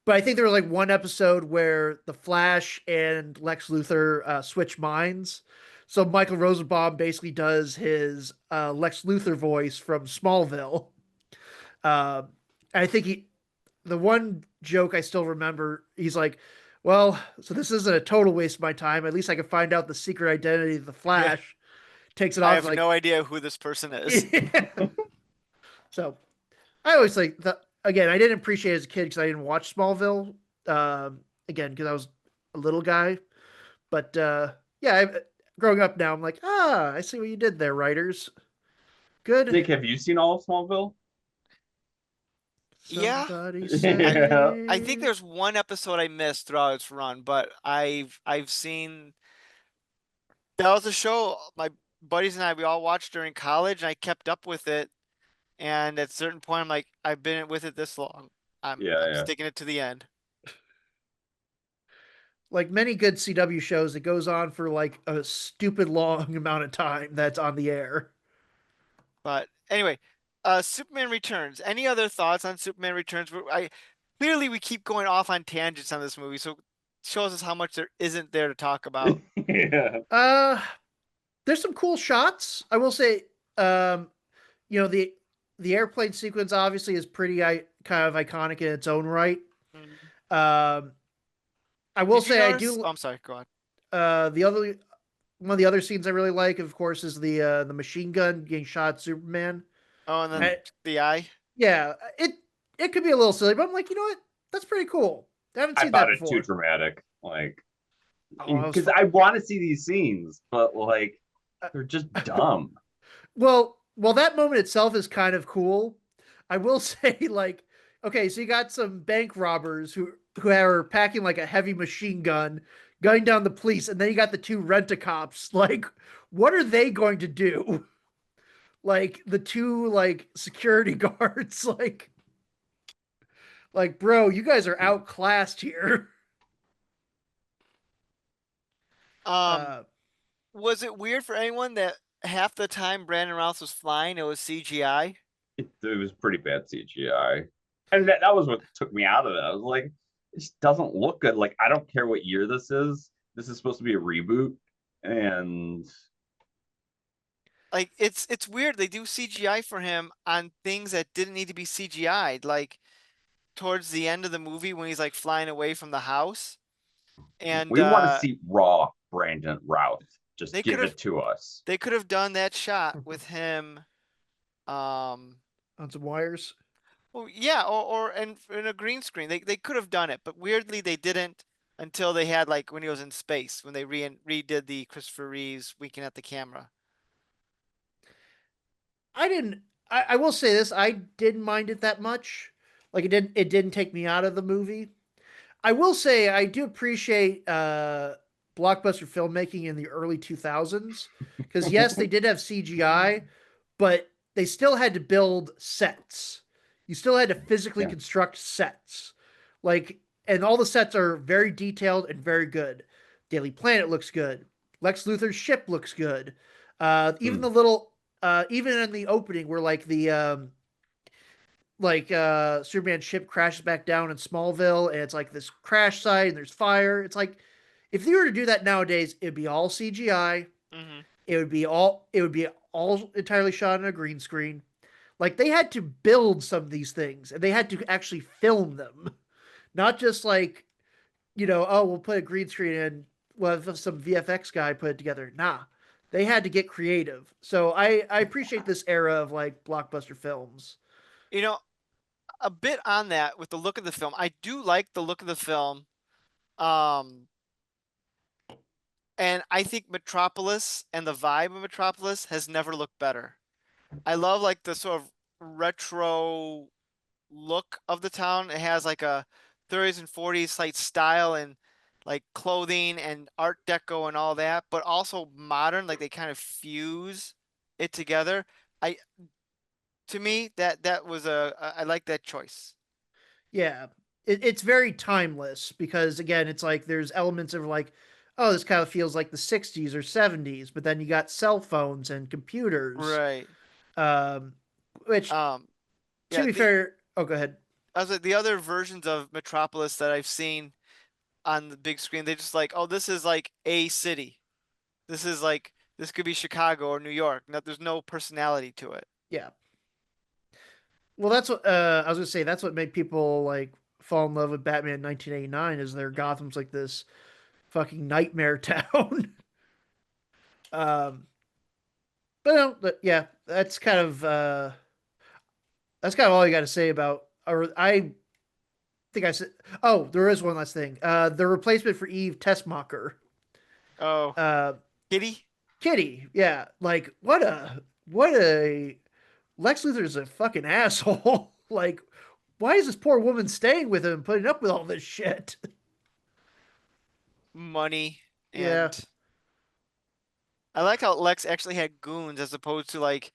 But I think there was like one episode where the Flash and Lex Luthor switch minds. So Michael Rosenbaum basically does his Lex Luthor voice from Smallville. Uh, I think the one joke I still remember, he's like, "Well, so this isn't a total waste of my time. At least I can find out the secret identity of the Flash." Takes it I off have like, no idea who this person is. yeah. So I always like that. Again, I didn't appreciate it as a kid because I didn't watch Smallville. Again, because I was a little guy. But yeah, growing up now, I'm like, I see what you did there, writers. Good. Nick, have you seen all of Smallville? Yeah. Somebody Yeah. I think say. there's one episode I missed throughout its run, but I've seen that was a show my buddies and we all watched during college, and I kept up with it. And at a certain point, I'm like, I've been with it this long. Yeah, I'm yeah. sticking it to the end. Like many good CW shows, it goes on for like a stupid long amount of time that's on the air. But anyway, Superman Returns. Any other thoughts on Superman Returns? I clearly we keep going off on tangents on this movie, so it shows us how much there isn't there to talk about. Yeah. There's some cool shots. I will say, um, you know, the airplane sequence obviously is pretty kind of iconic in its own right. Mhm. Um, I will Did you say I notice? do. Oh, I'm sorry. Go on. The other one of the other scenes I really like, of course, is the machine gun getting shot at Superman. Oh, and then I, the eye. yeah, it could be a little silly, but I'm like, you know what? That's pretty cool. I haven't I seen that found it too before. dramatic. Like, Oh, because I want to see these scenes, but like, they're just dumb. well, that moment itself is kind of cool. I will say, like, okay, so you got some bank robbers who are packing like a heavy machine gun, gunning down the police, and then you got the two rent-a-cops. Like, what are they going to do? Like the two like security guards, like, bro, you guys are outclassed here. Um, Uh, was it weird for anyone that half the time Brandon Routh was flying, it was CGI? It was pretty bad CGI. And that was what took me out of it. I was like, this doesn't look good. Like, I don't care what year this is. This is supposed to be a reboot. And Like it's weird. They do CGI for him on things that didn't need to be CGI'd. Like towards the end of the movie when he's like flying away from the house. And we want to see raw Brandon Routh. Just they give could've- it to us. they could have done that shot with him. on some wires. Well, yeah, or in a green screen. They could have done it, but weirdly they didn't. until they had like when he was in space, when they redid the Christopher Reeves winking at the camera. I didn't. I will say this: I didn't mind it that much. Like it didn't. It didn't take me out of the movie. I will say I do appreciate blockbuster filmmaking in the early 2000s because yes, they did have CGI, but they still had to build sets. You still had to physically Yeah. construct sets. Like and all the sets are very detailed and very good. Daily Planet looks good. Lex Luthor's ship looks good. Even Hmm. the little even in the opening where Superman's ship crashes back down in Smallville and it's like this crash site and there's fire. It's like if you were to do that nowadays, it'd be all CGI. Mm-hmm. It would be all entirely shot on a green screen. Like they had to build some of these things and they had to actually film them. Not just like, oh, we'll put a green screen in, well, have some VFX guy put it together. Nah. They had to get creative. So I appreciate this era of like blockbuster films. You know, a bit on that with the look of the film. I do like the look of the film. Um, and I think Metropolis and the vibe of Metropolis has never looked better. I love like the sort of retro look of the town. It has like a 30s and 40s like style and like clothing and art deco and all that, but also modern, like they kind of fuse it together. I To me that was I like that choice. Yeah, it's very timeless because again, it's like there's elements of like, oh, this kind of feels like the '60s or '70s, but then you got cell phones and computers, Right. um, which Um to yeah, be fair, oh, go ahead. I was like the other versions of Metropolis that I've seen on the big screen, they just like, oh, this is like a city. This is like this could be Chicago or New York. No, there's no personality to it. Yeah, well, that's what I was gonna say. That's what made people like fall in love with Batman 1989 is their Gotham's like this fucking nightmare town. um, but no, yeah, that's kind of all you got to say about. Or I think I said. Oh, there is one last thing. The replacement for Eve, Tessmacher. Oh, Uh, Kitty? Kitty. Yeah, like what a Lex Luthor's a fucking asshole. Like, why is this poor woman staying with him, putting up with all this shit? Money. Yeah, And I like how Lex actually had goons as opposed to like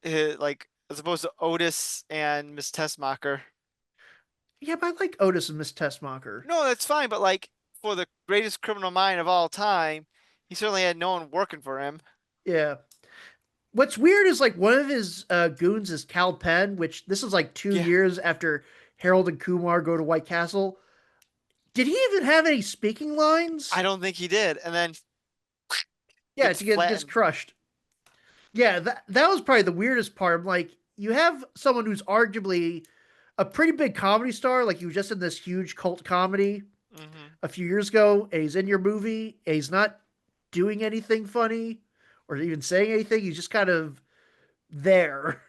as opposed to Otis and Miss Tessmacher. yeah, but I like Otis and Miss Tessmacher. No, that's fine, but like for the greatest criminal mind of all time, he certainly had no one working for him. Yeah. What's weird is like one of his goons is Cal Penn, which this is like two Yeah. years after Harold and Kumar go to White Castle. Did he even have any speaking lines? I don't think he did. And then Yeah, gets to get flattened. crushed. Yeah, that was probably the weirdest part. I'm like, you have someone who's arguably a pretty big comedy star, like he was just in this huge cult comedy Mhm. a few years ago, and he's in your movie, and he's not doing anything funny or even saying anything. He's just kind of there.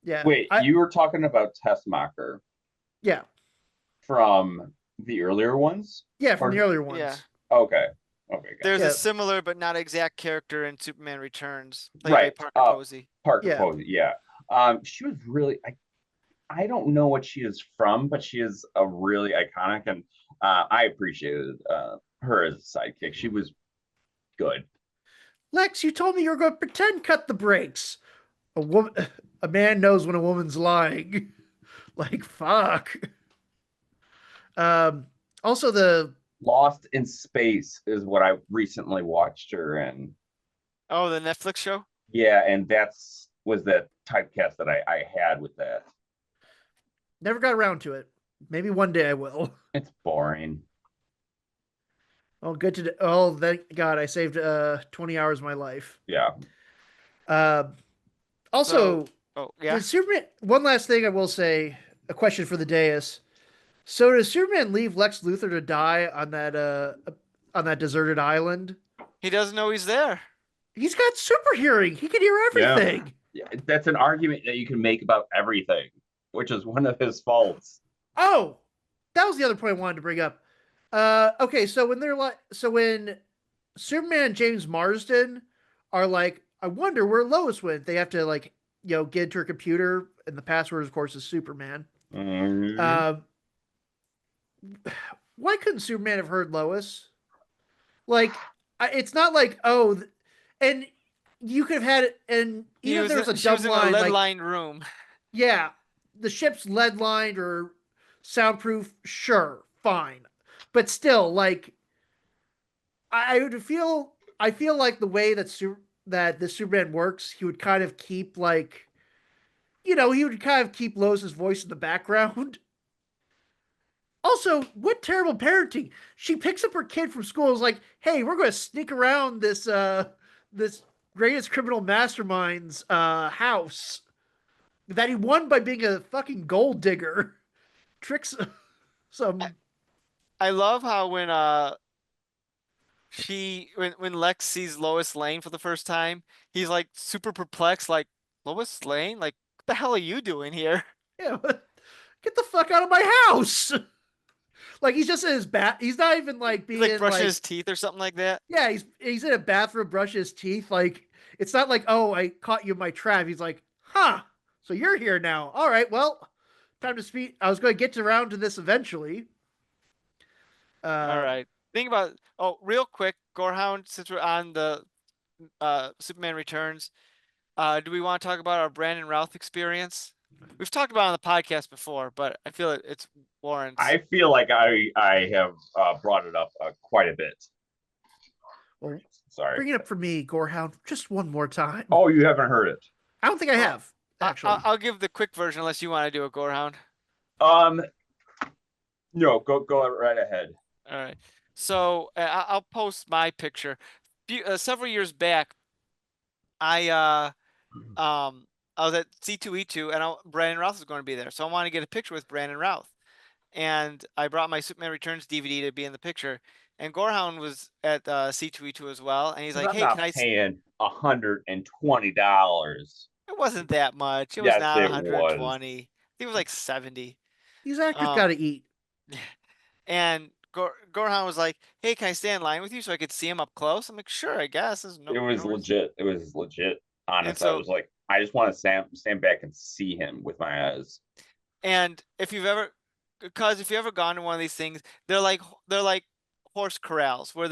Yeah. Wait, you were talking about Tessmacher Yeah. from the earlier ones? Yeah, from Or- the earlier ones. Yeah. Okay. Okay, got it. There's Yeah. a similar but not exact character in Superman Returns, played by Right. Parker Oh. Posey. Parker Yeah. Posey, yeah. She was really I don't know what she is from, but she is a really iconic, and I appreciated her as a sidekick. She was good. Lex, you told me you were going to pretend cut the brakes. A man knows when a woman's lying. Like, fuck. Also the Lost in Space is what I recently watched her in. Oh, the Netflix show? Yeah, and was the typecast that I had with that. never got around to it. Maybe one day I will. It's boring. Oh, good to oh, thank God I saved 20 hours of my life. Yeah. Also, Oh, yeah. did Superman one last thing I will say, a question for the dais. So does Superman leave Lex Luthor to die on that deserted island? He doesn't know he's there. He's got super hearing. He can hear everything. Yeah, that's an argument that you can make about everything, which is one of his faults. Oh, that was the other point I wanted to bring up. Okay, so when Superman and James Marsden are like, I wonder where Lois went. They have to like, get into her computer, and the password, of course, is Superman. Mhm. Uh, why couldn't Superman have heard Lois? Like, it's not like and you could have had it, and even if there was a She was dumb in a line, lead like, lined room. yeah, the ship's lead lined or soundproof, sure, fine, but still, like, I feel like the way that the Superman works, he would kind of keep like, he would kind of keep Lois's voice in the background. Also, what terrible parenting. She picks up her kid from school and is like, hey, we're gonna sneak around this greatest criminal mastermind's house that he won by being a fucking gold digger. Tricks I, some. I love how when Lex sees Lois Lane for the first time, he's like super perplexed, like, Lois Lane? Like, what the hell are you doing here? Yeah, get the fuck out of my house. Like, he's just in his bat. He's not even like He's like being brushing like, his teeth or something like that. yeah, he's in a bathroom brushing his teeth. Like, it's not like, oh, I caught you in my trap. He's like, huh, so you're here now. All right, well, time to speak. I was going to get around to this eventually. All Uh, right. Think about real quick, Gorehound, since we're on the Superman Returns, do we want to talk about our Brandon Routh experience? We've talked about it on the podcast before, but I feel it's warrants. I feel like I have brought it up quite a bit. well, Sorry. bring it up for me, Gorehound, just one more time. Oh, you haven't heard it. I don't think I have actually. I'll give the quick version unless you want to do a Gorehound. No, go right ahead. All right. So I'll post my picture. Several years back, I I was at C2E2 and Brandon Routh was going to be there, so I wanted to get a picture with Brandon Routh, and I brought my Superman Returns DVD to be in the picture. And Gorehound was at C2E2 as well, and he's like, I'm "Hey, can not I?" paying $120. It wasn't that much. It was Yes, not it was. 120. I think it was like 70. These actors Um, got to eat. and Gorehound was like, "Hey, can I stay in line with you so I could see him up close?" I'm like, "Sure, I guess." There's It was no reason. legit. It was legit. And Honest. I so, was like, I just want to stand back and see him with my eyes. and if you ever gone to one of these things, they're like horse corrals where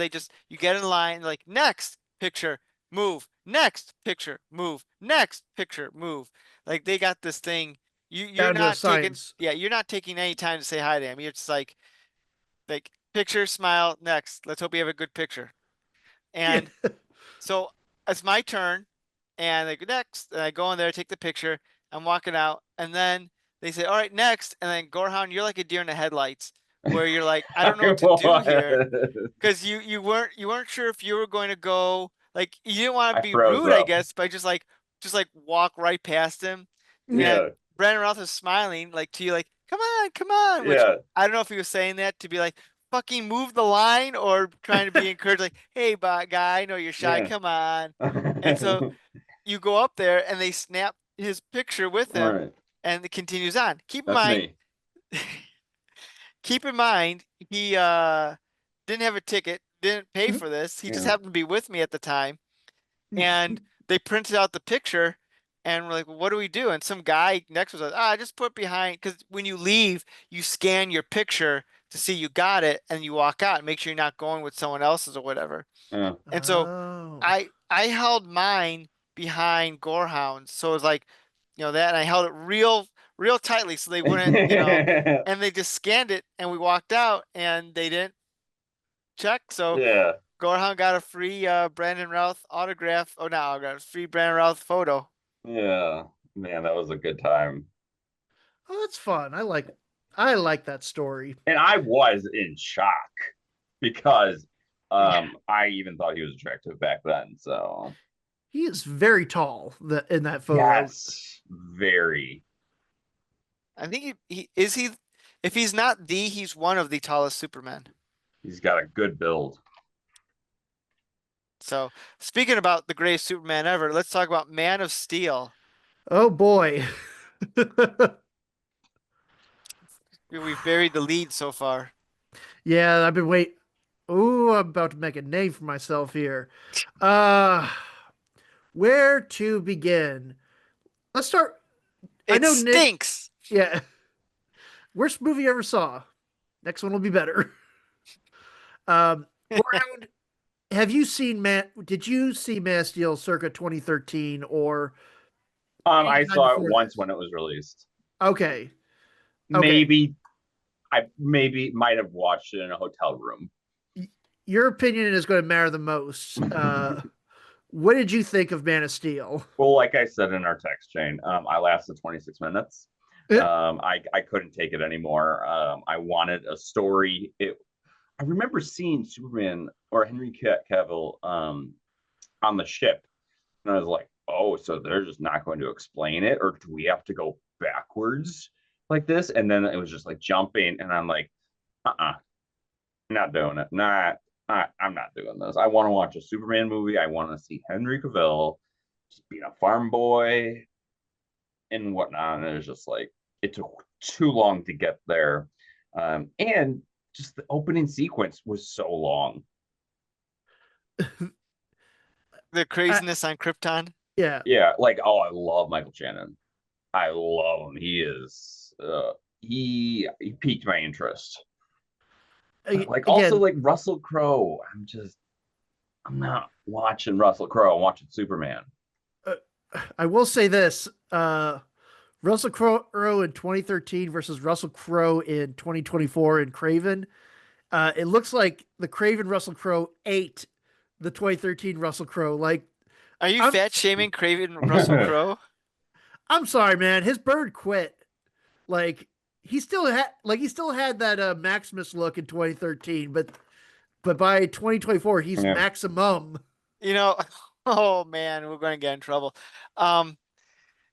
you get in line, like, next picture, move, next picture, move, next picture, move. Like, they got this thing. You're Down to a not taking, science. yeah, you're not taking any time to say hi to him. You're just like picture, smile, next. Let's hope you have a good picture. Yeah. And so it's my turn, and they go next, and I go in there, take the picture. I'm walking out, and then they say, "All right, next." And then Gorehound, you're like a deer in the headlights, where you're like, I don't know what to do here, because you weren't sure if you were going to go, like, you didn't want to I be froze rude, I up. guess, by just like walk right past him. Yeah. And Yeah, Brandon Routh is smiling like to you, like, come on, which yeah. I don't know if he was saying that to be like, fucking move the line, or trying to be encouraged, like, hey, guy, I know you're shy, Yeah. come on. And so you go up there and they snap his picture with All him, right. and it continues on. That's me. Keep in mind, he didn't have a ticket, didn't pay for this. He just Yeah. happened to be with me at the time, and they printed out the picture, and we're like, well, what do we do? And some guy next to us, just put behind, because when you leave, you scan your picture to see you got it, and you walk out and make sure you're not going with someone else's or whatever. Yeah. And so Oh. I held mine behind Gorehound, so it was like, that, and I held it real tightly so they wouldn't, and they just scanned it, and we walked out, and they didn't check. So Yeah. Gorehound got a free Brandon Routh autograph. Oh, not autograph, free Brandon Routh photo. Yeah. Man, that was a good time. Oh, that's fun. I like that story. And I was in shock because I even thought he was attractive back then. So He is very tall in that photo. yes, very. I think he if he's not he's one of the tallest Supermen. He's got a good build. So, speaking about the greatest Superman ever, let's talk about Man of Steel. Oh boy. We've buried the lead so far. Yeah, I've been wait. Ooh, I'm about to make a name for myself here. Uh, where to begin? Let's start. I It know Nick. stinks. Yeah, worst movie you ever saw. Next one will be better. Gorehound, have you seen Man? Did you see Man of Steel circa 2013 or I anytime saw it before once this? when it was released. Okay, okay. Maybe I maybe might have watched it in a hotel room. Your opinion is going to matter the most. What did you think of Man of Steel? Well, like I said in our text chain, I lasted 26 minutes. I couldn't take it anymore. I wanted a story. I remember seeing Superman or Henry Cavill on the ship, and I was like, "Oh, so they're just not going to explain it, or do we have to go backwards like this?" And then it was just like jumping, and I'm like, not doing it. I'm not doing this. I want to watch a Superman movie. I want to see Henry Cavill just being a farm boy and whatnot. And it was just like it took too long to get there, and just the opening sequence was so long. The Uh, craziness on Krypton. yeah, Yeah, like I love Michael Shannon. I love him. He is he piqued my interest. But like also again, like Russell Crowe. I'm not watching Russell Crowe. I'm watching Superman. uh, I will say this: Russell Crowe in 2013 versus Russell Crowe in 2024 in Craven. It looks like the Craven Russell Crowe ate the 2013 Russell Crowe. Like, Are you I'm fat shaming Craven Russell Crowe? I'm sorry, man. His bird quit. Like he still had that Maximus look in 2013, but by 2024 he's Yeah. Maximum. You know, oh man, we're going to get in trouble. Um,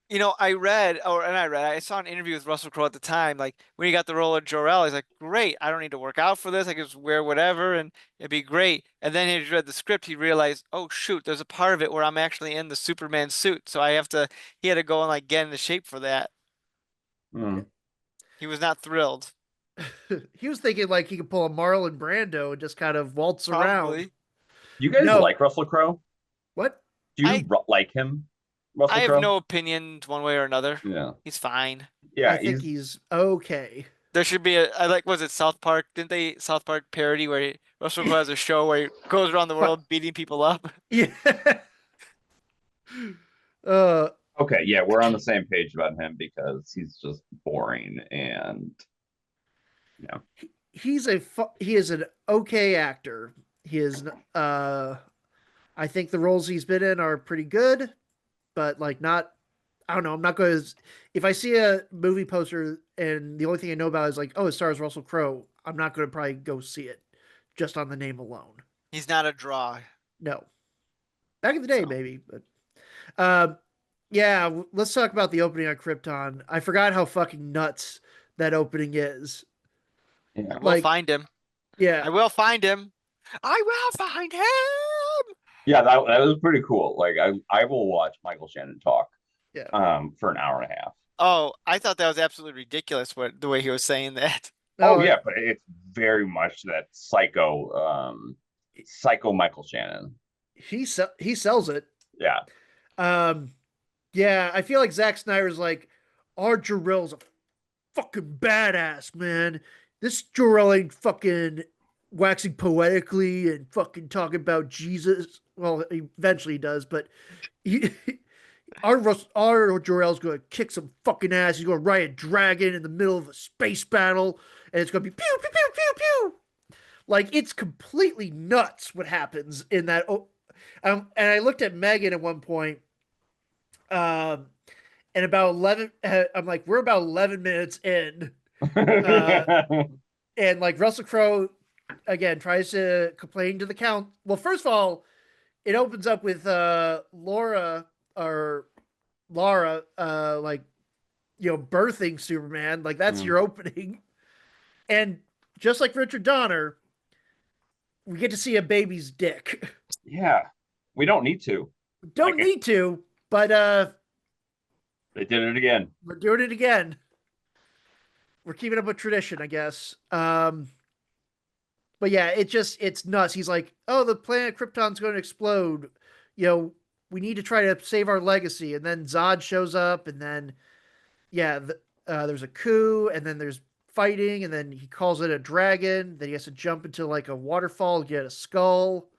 I saw an interview with Russell Crowe at the time. Like when he got the role of Jor-El, he's like, "Great, I don't need to work out for this. I can just wear whatever, and it'd be great." And then he read the script. He realized, "Oh shoot, there's a part of it where I'm actually in the Superman suit, so I have to." He had to go and like get into shape for that. Mm. He was not thrilled. He was thinking like he could pull a Marlon Brando and just kind of waltz around. Probably. You guys No, like Russell Crowe? what? Do I you like him, I Russell have Crowe? no opinions one way or another. Yeah. He's fine. I Yeah, think he's okay. There should be I like, was it South Park? Didn't they South Park parody where Russell Crowe has a show where he goes around the But world beating people up? yeah, uh, okay, yeah, we're on the same page about him because he's just boring and yeah. he is an okay actor. He is I think the roles he's been in are pretty good, but like not. I don't know. I'm not going to. If I see a movie poster and the only thing I know about is like, oh, it stars Russell Crowe, I'm not going to probably go see it just on the name alone. He's not a draw. No. Back in the day, So maybe, but uh, yeah. Let's talk about the opening on Krypton. I forgot how fucking nuts that opening is. Yeah. I will Like, find him. yeah, I will find him. I will find him. Yeah, that was pretty cool. Like I will watch Michael Shannon talk yeah. for an hour and a half. Oh, I thought that was absolutely ridiculous the way he was saying that. Oh No, yeah, but it's very much that psycho Michael Shannon. he sells it. Yeah. Um, yeah, I feel like Zack Snyder's like, our Jarrell's a fucking badass, man. This Jarrell ain't fucking waxing poetically and fucking talking about Jesus. Well, eventually he does, but he, our Jarrell's going to kick some fucking ass. He's going to ride a dragon in the middle of a space battle, and it's going to be pew pew pew pew pew. Like it's completely nuts what happens in that. And I looked at Megan at one point, um, and about 11. I'm like, we're about 11 minutes in, uh, and like Russell Crowe again tries to complain to the count. Well, first of all, it opens up with Laura or Lara, like birthing Superman. Like that's Mm. your opening, and just like Richard Donner, we get to see a baby's dick. Yeah. We don't need to. Don't Like, need to, but they did it again. we're doing it again. we're keeping up with tradition, I guess. But yeah, it's nuts. He's like, oh, the planet Krypton's going to explode. You know, we need to try to save our legacy. And then Zod shows up, and then yeah, there's a coup, and then there's fighting, and then he calls it a dragon. Then he has to jump into like a waterfall, get a skull.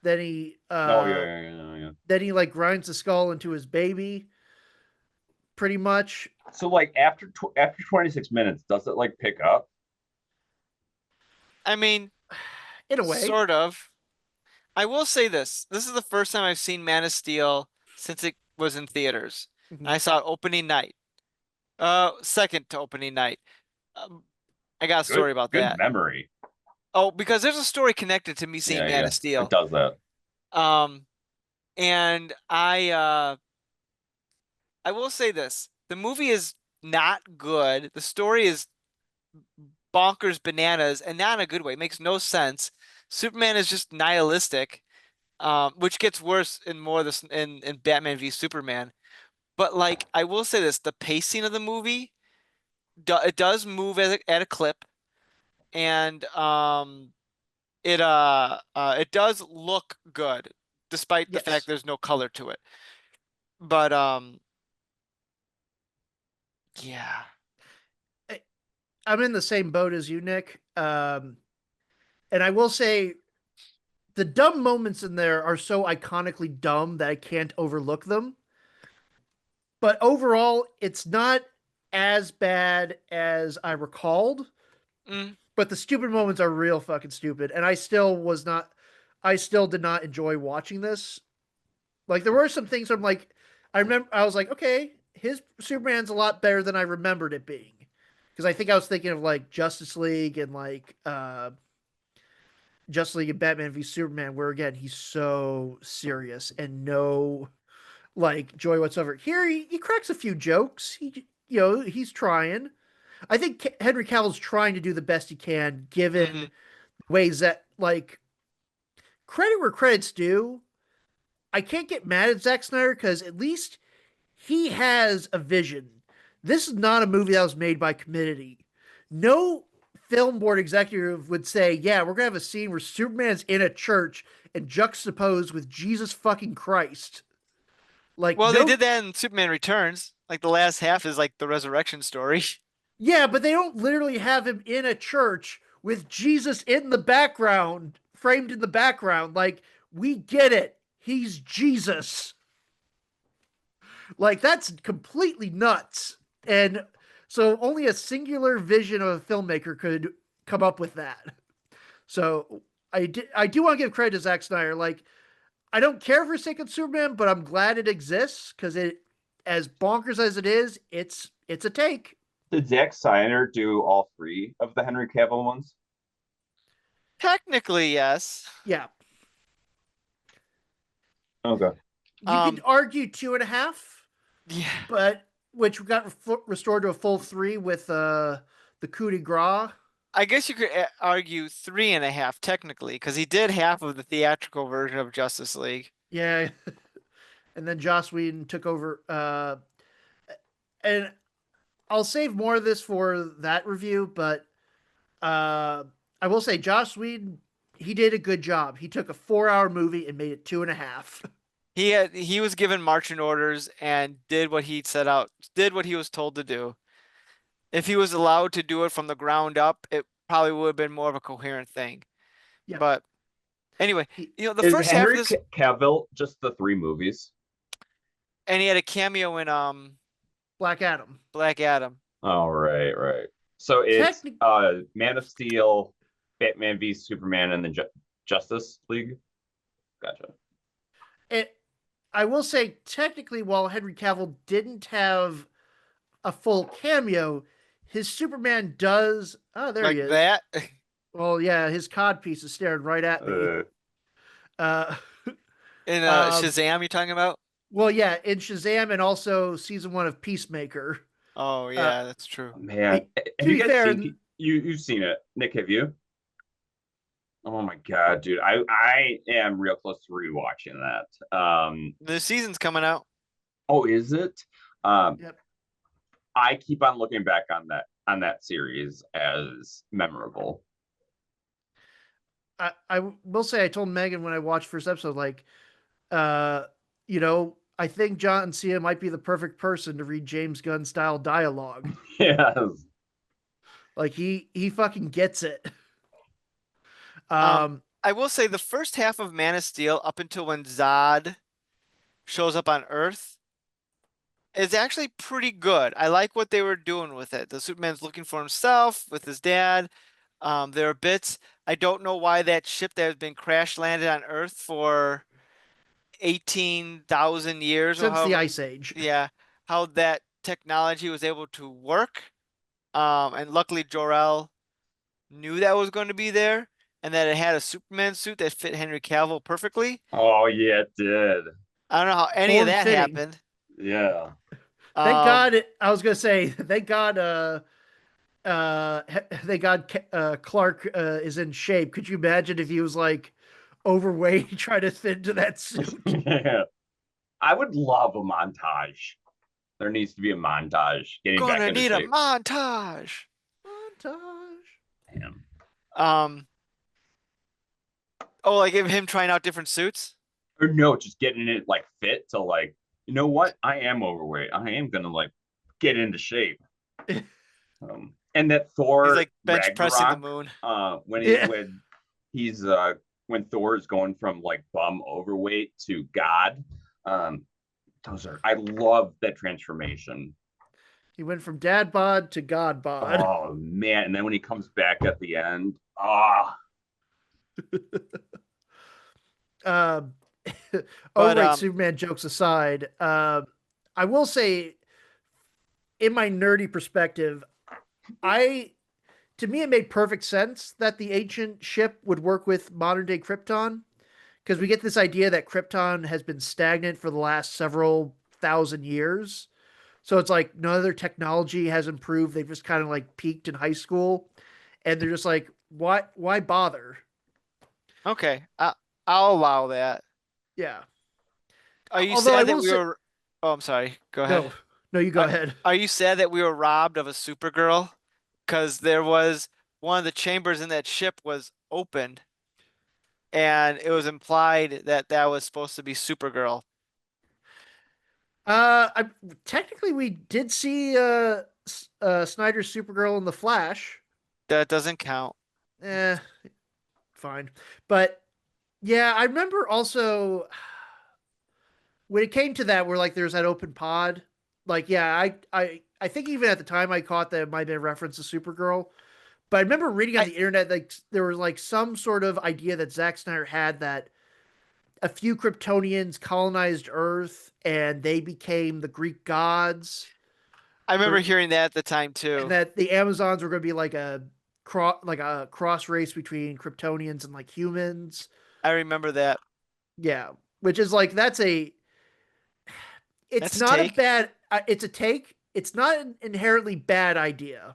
Then he Oh yeah. then he like grinds the skull into his baby, pretty much. So like after 26 minutes, does it like pick up? I mean, In a way. sort of. I will say this. This is the first time I've seen Man of Steel since it was in theaters. Mhm. I saw it opening night. Second to opening night. I got a story about Good that. memory. Oh, because there's a story connected to me seeing Man of It Steel. does that. And I will say this. The movie is not good. The story is bonkers bananas, and not in a good way. It makes no sense. Superman is just nihilistic, which gets worse in more this in Batman v Superman. But like, I will say this: the pacing of the movie, it does move at a clip, and it does look good, despite the Yes. fact there's no color to it. But yeah. I'm in the same boat as you, Nick. And I will say the dumb moments in there are so iconically dumb that I can't overlook them. But overall, it's not as bad as I recalled. Mm. But the stupid moments are real fucking stupid. And I still did not enjoy watching this. Like, there were some things I'm like, I was like, okay, his Superman's a lot better than I remembered it being. Because I think I was thinking of like Justice League and like Justice League and Batman v Superman, where again he's so serious and no like joy whatsoever. Here he cracks a few jokes. He's trying. I think Henry Cavill's trying to do the best he can, given ways that like credit where credit's due. I can't get mad at Zack Snyder because at least he has a vision. This is not a movie that was made by committee. No film board executive would say, yeah, we're going to have a scene where Superman's in a church and juxtaposed with Jesus fucking Christ. Like, Well, they did that in Superman Returns. Like, the last half is like the resurrection story. Yeah, but they don't literally have him in a church with Jesus in the background, framed in the background. Like, we get it. He's Jesus. Like, that's completely nuts. And so only a singular vision of a filmmaker could come up with that. So I do want to give credit to Zack Snyder. Like, I don't care for Second Superman, but I'm glad it exists because it, as bonkers as it is, it's a take. Did Zack Snyder do all three of the Henry Cavill ones? Technically, yes. Yeah. Okay. You could argue 2.5. Yeah. But which got restored to a full 3 with the coup de grace. I guess you could argue 3.5 technically, because he did half of the theatrical version of Justice League. Yeah. And then Joss Whedon took over. And I'll save more of this for that review, but I will say Joss Whedon, he did a good job. He took a 4-hour movie and made it 2.5. He was given marching orders and did what he was told to do. If he was allowed to do it from the ground up, it probably would have been more of a coherent thing. Yep. But anyway, the Is first Henry half of this, Cavill just the 3 movies? and he had a cameo in Black Adam. Black Adam. Oh, right. So it's Man of Steel, Batman v Superman, and then Justice League. Gotcha. I will say, technically, while Henry Cavill didn't have a full cameo, his Superman does. Oh, there he is. Like that? Well, yeah, his codpiece is staring right at me. In Shazam, you're talking about? Well, yeah, in Shazam and also season 1 of Peacemaker. Oh, yeah, that's true. Man, have you guys seen? You've seen it, Nick? Have you? Oh my god, dude! I am real close to rewatching that. The season's coming out. Oh, is it? Yep. I keep on looking back on that on that series as memorable. I will say I told Megan when I watched first episode, like, uh, I think John Cena might be the perfect person to read James Gunn style dialogue. Yes. Like he fucking gets it. Um, Um, I will say the first half of Man of Steel, up until when Zod shows up on Earth, is actually pretty good. I like what they were doing with it. The Superman's looking for himself with his dad. There are bits. I don't know why that ship that has been crash landed on Earth for 18,000 years or since the however, Ice Age. yeah, how that technology was able to work. And luckily Jor-El knew that was going to be there and that it had a Superman suit that fit Henry Cavill perfectly. Oh yeah, it did. I don't know how any of Form that fitting. happened. Yeah. Thank Um, God. I was gonna say, thank God. Thank God. Clark is in shape. Could you imagine if he was like overweight, trying to fit into that suit? Yeah. I would love a montage. There needs to be a montage getting back gonna into need a shape. montage. Montage. Damn. Um, oh, like him trying out different suits. Or no, just getting it like fit to like, you know what? I am overweight. I am gonna like get into shape. And that He's Thor like bench pressing the Ragnarok, moon. Yeah. when he's when Thor is going from like bum overweight to God, um, I love that transformation. He went from dad bod to god bod. Oh man! And then when he comes back at the end, ah, Um, But overweight Superman jokes aside, I will say, in my nerdy perspective, I to me it made perfect sense that the ancient ship would work with modern day Krypton because we get this idea that Krypton has been stagnant for the last several thousand years. So it's like no other technology has improved. They've just kind of like peaked in high school, and they're just like, why bother? okay, I'll allow that. Yeah. Are you Although I sad that will we say, were? Oh, I'm sorry. Go ahead. no, no, you go Are, ahead. are you sad that we were robbed of a Supergirl? Because there was one of the chambers in that ship was opened, and it was implied that that was supposed to be Supergirl. I technically we did see Snyder's Supergirl in the Flash. That doesn't count. Eh, fine. But yeah, I remember also when it came to that, where like there's that open pod. Like, yeah, I think even at the time I caught that it might have been a reference to Supergirl. But I remember reading on I the internet like there was like some sort of idea that Zack Snyder had that a few Kryptonians colonized Earth and they became the Greek gods, I remember or, hearing that at the time and too. that the Amazons were going to be like a cross race between Kryptonians and like humans. I remember that. Yeah, which is like it's That's a not a take. bad it's a take. It's not an inherently bad idea,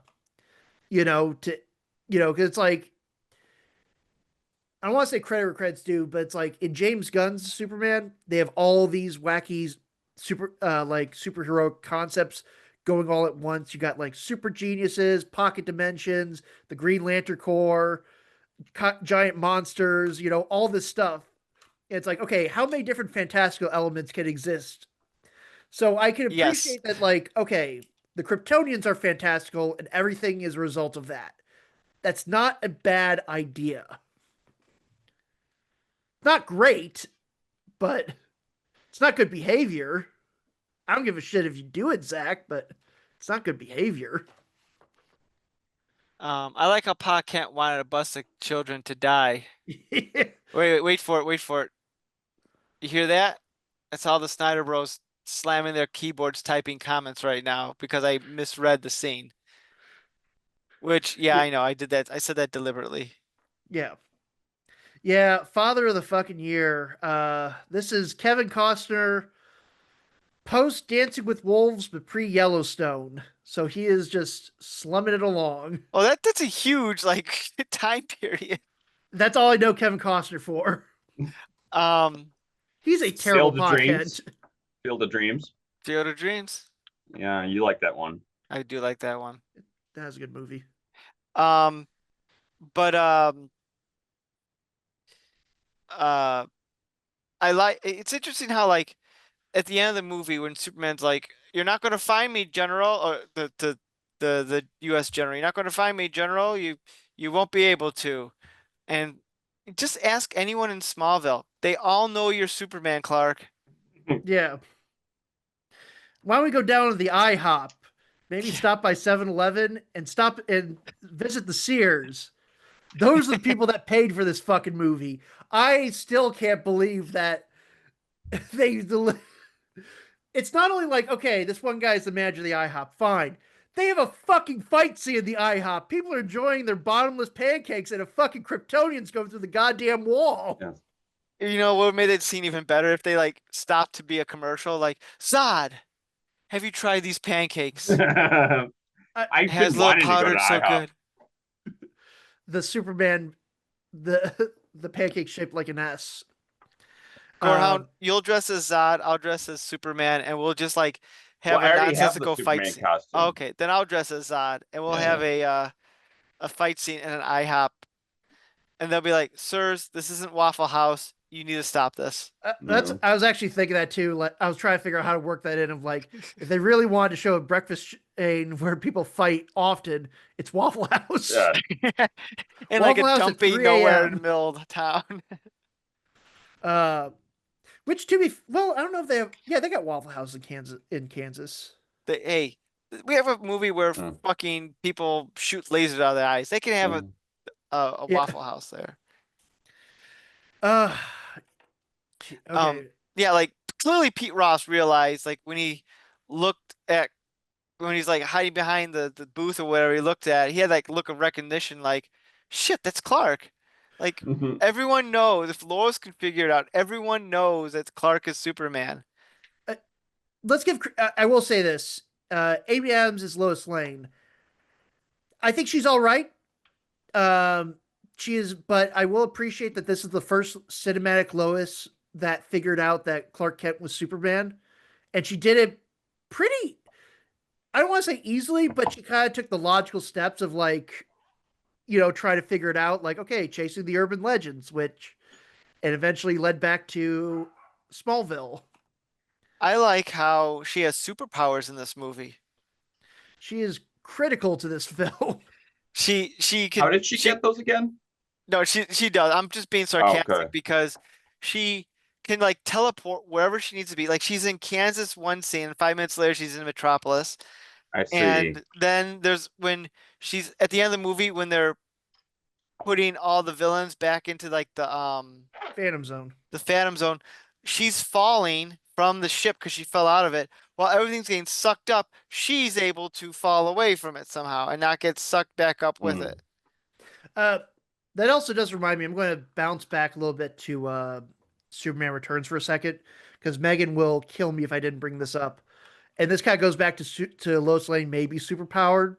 to because it's like I don't want to say credit where credit's due, but it's like in James Gunn's Superman, they have all these wacky superhero concepts going all at once. You got like super geniuses, pocket dimensions, the Green Lantern Corps, giant monsters, all this stuff. And it's like, okay, how many different fantastical elements can exist? So I can Yes. appreciate that, like, okay, the Kryptonians are fantastical and everything is a result of that. That's not a bad idea. Not great, but it's not good behavior. I don't give a shit if you do it, Zach, but it's not good behavior. I like how Pa Kent wanted a bus of children to die. Wait for it, wait for it. You hear that? That's all the Snyder Bros slamming their keyboards typing comments right now because I misread the scene. Which, yeah, yeah, I know. I did that. I said that deliberately. yeah, yeah. Father of the fucking year. This is Kevin Costner post Dancing with Wolves, but pre Yellowstone. So he is just slumming it along. Oh, that's a huge like time period. That's all I know Kevin Costner for. Um, He's a terrible Field of pothead. Dreams. Field of Dreams. Field of Dreams. Yeah, you like that one. I do like that one. That was a good movie. Um, but uh, it's interesting how like at the end of the movie when Superman's like, "You're not going to find me, General," or the U.S. General, "You're not going to find me, General. You won't be able to." And just ask anyone in Smallville. They all know you're Superman, Clark. Yeah. Why don't we go down to the IHOP? Maybe Yeah. stop by 7-Eleven and stop and visit the Sears. Those are the people that paid for this fucking movie. I still can't believe that they. It's not only like, okay, this one guy's the manager of the IHOP. Fine. They have a fucking fight scene in the IHOP. People are enjoying their bottomless pancakes, and a fucking Kryptonian's going through the goddamn wall. Yeah. You know what made it scene even better if they like stopped to be a commercial like Zod, have you tried these pancakes? It I've has been little wanting to go powder, to it's so IHOP. good. The Superman, the pancake shaped like an S. Gorehound, you'll dress as Zod, I'll dress as Superman, and we'll just like Well, have I a already have the nonsensical fight Superman scene. costume. Okay, then I'll dress as Zod, and we'll have Yeah. a fight scene in an IHOP, and they'll be like, "Sirs, this isn't Waffle House. You need to stop this." That's No. I was actually thinking that too. Like I was trying to figure out how to work that in. Of like, if they really wanted to show a breakfast chain where people fight often, it's Waffle House. Yeah. In like a Waffle House at dumpy 3 nowhere in the a.m. middle of the town. Uh, which to be well, I don't know if they have. Yeah, they got Waffle House in Kansas. In Kansas, Hey, we have a movie where Mm. fucking people shoot lasers out of their eyes. They can have Mm. a yeah. Waffle House there. Uh, Um, okay. yeah, like clearly Pete Ross realized like looked at when he's like hiding behind the booth or whatever he looked at, he had like look of recognition like, shit, that's Clark. Like Mhm. everyone knows if Lois can figure it out, everyone knows that Clark is Superman. Uh, let's give. I will say this. Amy Adams is Lois Lane. I think she's all right. Um, she is, but I will appreciate that this is the first cinematic Lois that figured out that Clark Kent was Superman, and she did it pretty. I don't want to say easily, but she kind of took the logical steps of like, try to figure it out. Like, okay, chasing the urban legends, which and eventually led back to Smallville. I like how she has superpowers in this movie. She is critical to this film. She How can did she get those again? no, she does. I'm just being Oh, okay. sarcastic because she can like teleport wherever she needs to be. Like she's in Kansas one scene, and 5 minutes later she's in Metropolis. I see. And then there's when she's at the end of the movie when they're putting all the villains back into like Phantom Zone. the Phantom Zone, she's falling from the ship because she fell out of it. While everything's getting sucked up, she's able to fall away from it somehow and not get sucked back up with Mm. it. Uh, that also does remind me. I'm going to bounce back a little bit to Superman Returns for a second because Megan will kill me if I didn't bring this up. And this kind of goes back to Lois Lane maybe superpowered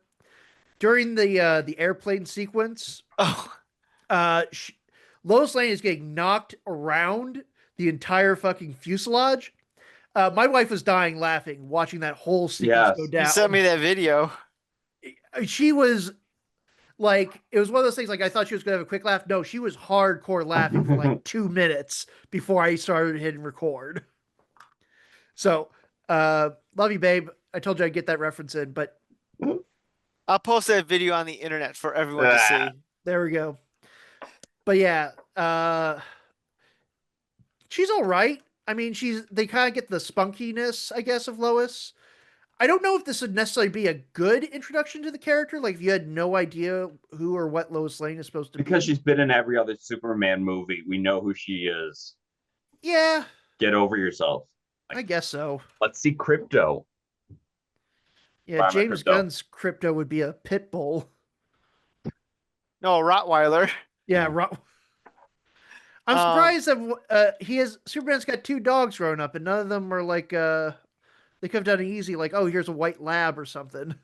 during the airplane sequence. Oh, Uh, she, Lois Lane is getting knocked around the entire fucking fuselage. My wife was dying laughing watching that whole sequence go Yes. you sent down. me that video. She was like, it was one of those things. Like I thought she was gonna have a quick laugh. No, she was hardcore laughing for like 2 minutes before I started hitting record. So, love you, babe. I told you I'd get that reference in, but I'll post that video on the internet for everyone to see. there we go. But yeah, she's all right. I mean, they kind of get the spunkiness, I guess, of Lois. I don't know if this would necessarily be a good introduction to the character. Like, if you had no idea who or what Lois Lane is supposed to be. Because she's been in every other Superman movie. We know who she is. Yeah, Get over yourself. I guess so. Let's see Crypto. Yeah, Buy my James Crypto. Gunn's Crypto would be a pit bull. No, Rottweiler. Yeah, I'm Um, surprised that Superman's got 2 dogs growing up, and none of them are like they could have done it easy, like, oh, here's a white lab or something.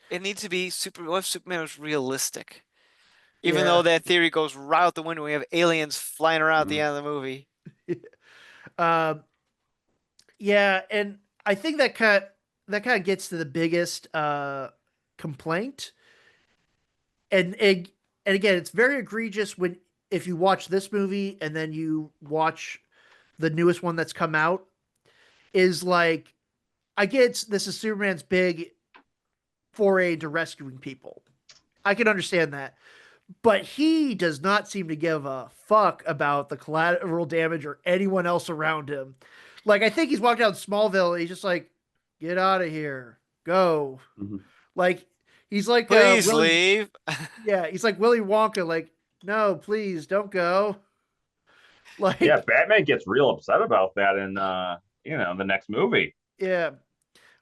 It needs to be what if Superman was realistic? Even Yeah. though that theory goes right out the window, we have aliens flying around at the end of the movie. Um, yeah, and I think that that kind of gets to the biggest complaint, and again, it's very egregious when if you watch this movie and then you watch the newest one that's come out. Is like I get this is Superman's big foray into rescuing people. I can understand that, but he does not seem to give a fuck about the collateral damage or anyone else around him. Like I think he's walked down Smallville and he's just like, get out of here, go. Mhm. Like he's like Please Willy, leave. yeah, he's like Willy Wonka, like no, please don't go. Yeah, Like Batman gets real upset about that in the next movie. yeah,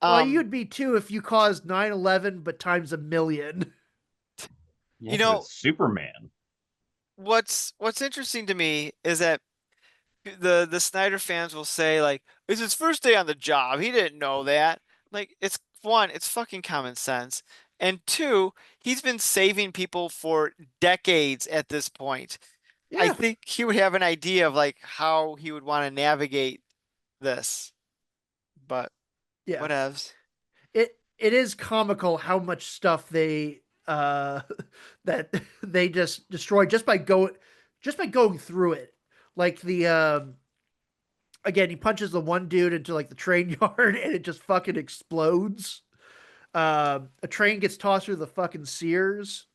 well Um, you'd be too if you caused 9/11 but times a million. Yeah, you 'cause know, it's Superman. what's interesting to me is that the Snyder fans will say like, it's his first day on the job. He didn't know that. Like, it's one, it's fucking common sense. And two, he's been saving people for decades at this point. I Yeah, think he would have an idea of like how he would want to navigate this, but yeah. whatevs. It is comical how much stuff they that they just destroy just by going through it. Like the again, he punches the one dude into like the train yard and it just fucking explodes. A train gets tossed through the fucking Sears.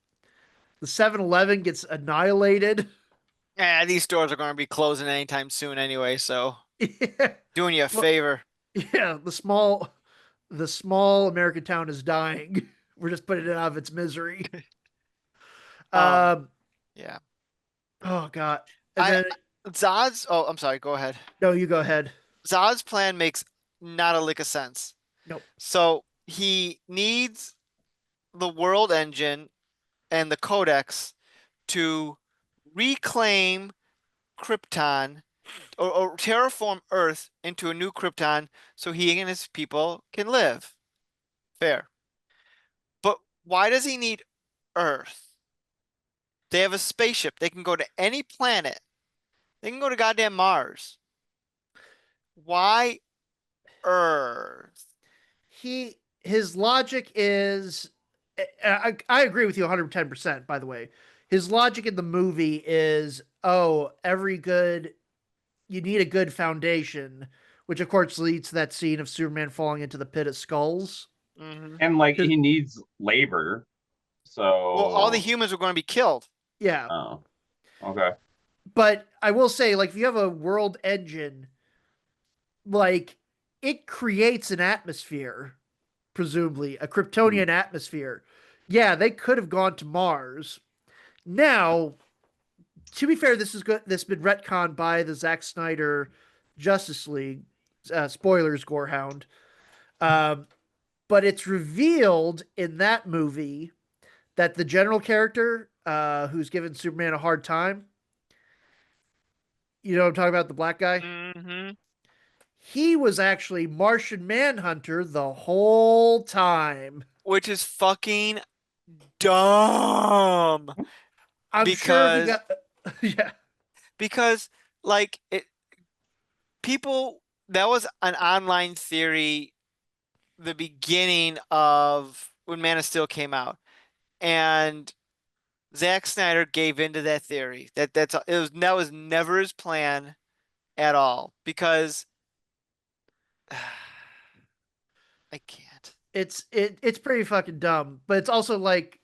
The 7-Eleven gets annihilated. Yeah, these stores are going to be closing anytime soon anyway, so Yeah. doing you a Well, favor. yeah, the small American town is dying. We're just putting it out of its misery. Um, Um, yeah. oh god. And I then Zod's, oh, I'm sorry, go ahead. no, you go ahead. Zod's plan makes not a lick of sense. Nope. So he needs the world engine and the codex to reclaim Krypton or terraform Earth into a new Krypton so he and his people can live. Fair. But why does he need Earth? They have a spaceship. They can go to any planet. They can go to goddamn Mars. Why Earth? His logic is I agree with you 110%, by the way. His logic in the movie is, oh, every good you need a good foundation, which of course leads to that scene of Superman falling into the pit of skulls. Hmm. And like 'Cause- he needs labor. Well, all the So humans are going to be killed. Yeah. oh, okay. But I will say, like, if you have a world engine, like, it creates an atmosphere, presumably, a Kryptonian atmosphere. Yeah, they could have gone to Mars. Now, to be fair, this is good. This has been retconned by the Zack Snyder Justice League. Spoilers, Gorehound. Um, but it's revealed in that movie that the general character, who's given Superman a hard time, you know what I'm talking about, the black guy? Hmm. He was actually Martian Manhunter the whole time. Which is fucking dumb I'm sure if he because got, yeah, because like it people that was an online theory the beginning of when Man of Steel came out, and Zack Snyder gave into that theory. That was never his plan at all because I can't. it's pretty fucking dumb. But it's also like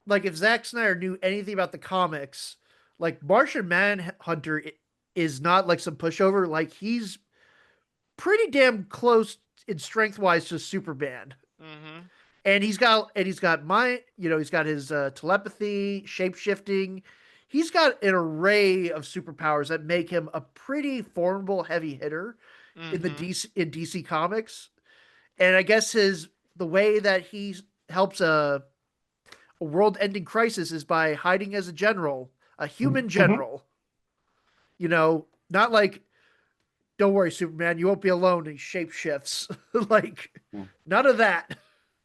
if Zack Snyder knew anything about the comics, like Martian Manhunter is not like some pushover. Like he's pretty damn close in strength wise to Superman. Hmm. And he's got he's got his telepathy, shape shifting. He's got an array of superpowers that make him a pretty formidable heavy hitter in the Hmm. DC Comics. And I guess the way that he helps a world-ending crisis is by hiding as a general, a human general. Not like, don't worry, Superman, you won't be alone. And he shapeshifts. Like none of that.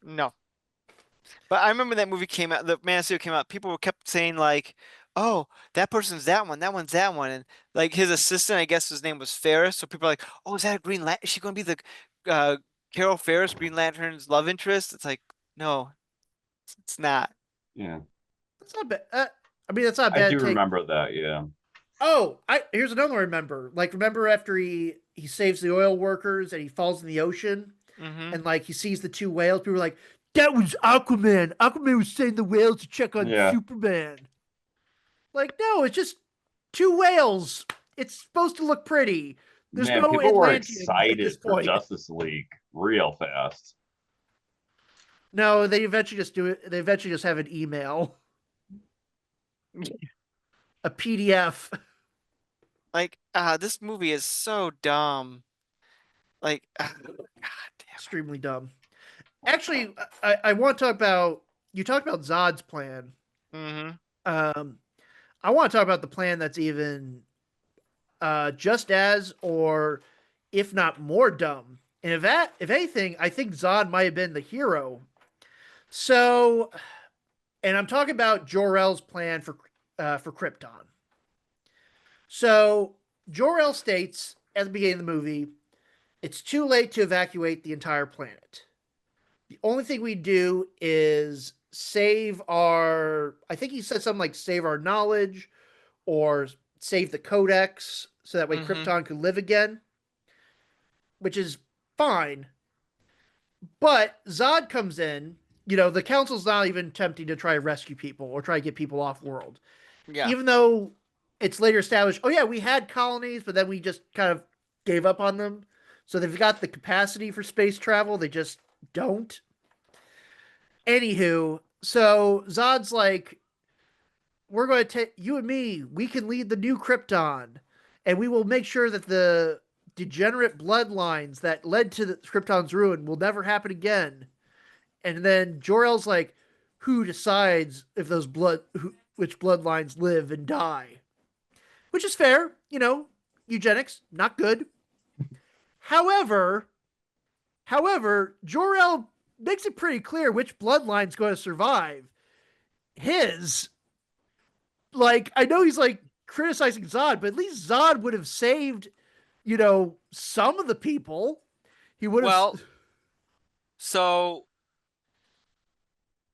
No. But I remember that movie came out, the Man of Steel came out, people kept saying like, oh, that person's that one, that one's that one. And like his assistant, I guess his name was Ferris. So people are like, oh, is that a Green Lantern? Is she going to be the Carol Ferris, Green Lantern's love interest. It's like, no, it's not. Yeah, That's not bad. I mean, that's not a I bad do take. remember that. Yeah, Oh, here's another one I remember. Like, remember after he saves the oil workers and he falls in the ocean Mm-hmm. and like he sees the two whales. People were like, "That was Aquaman. Aquaman was saving the whales to check on yeah. Superman." Like, no, it's just two whales. It's supposed to look pretty. There's Man, no people were Atlanteans at this excited for point. Justice League real fast. No, they eventually just do it. They eventually just have an email, a PDF. Like, this movie is so dumb. Like, God damn. Extremely dumb. Actually, I want to talk about. You talked about Zod's plan. Mm-hmm. Um, I want to talk about the plan that's even just as, or if not more dumb. And if anything, I think Zod might have been the hero. So, and I'm talking about Jor-El's plan for Krypton. So Jor-El states at the beginning of the movie, it's too late to evacuate the entire planet. The only thing we do is save our. I think he said something like save our knowledge or save the codex so that way Mm-hmm. Krypton could live again, which is fine. But Zod comes in. You know, the council's not even attempting to try to rescue people or try to get people off world. Yeah. Even though it's later established, oh yeah, we had colonies, but then we just kind of gave up on them. So they've got the capacity for space travel, they just don't. Anywho, so Zod's like, we're going to take you and me, we can lead the new Krypton, and we will make sure that the degenerate bloodlines that led to the Krypton's ruin will never happen again. And then Jor-El's like, who decides if those which bloodlines live and die? Which is fair, you know, eugenics, not good. However, Jor-El makes it pretty clear which bloodline's going to survive. His. Like, I know he's like criticizing Zod, but at least Zod would have saved, you know, some of the people. He would have. Well, so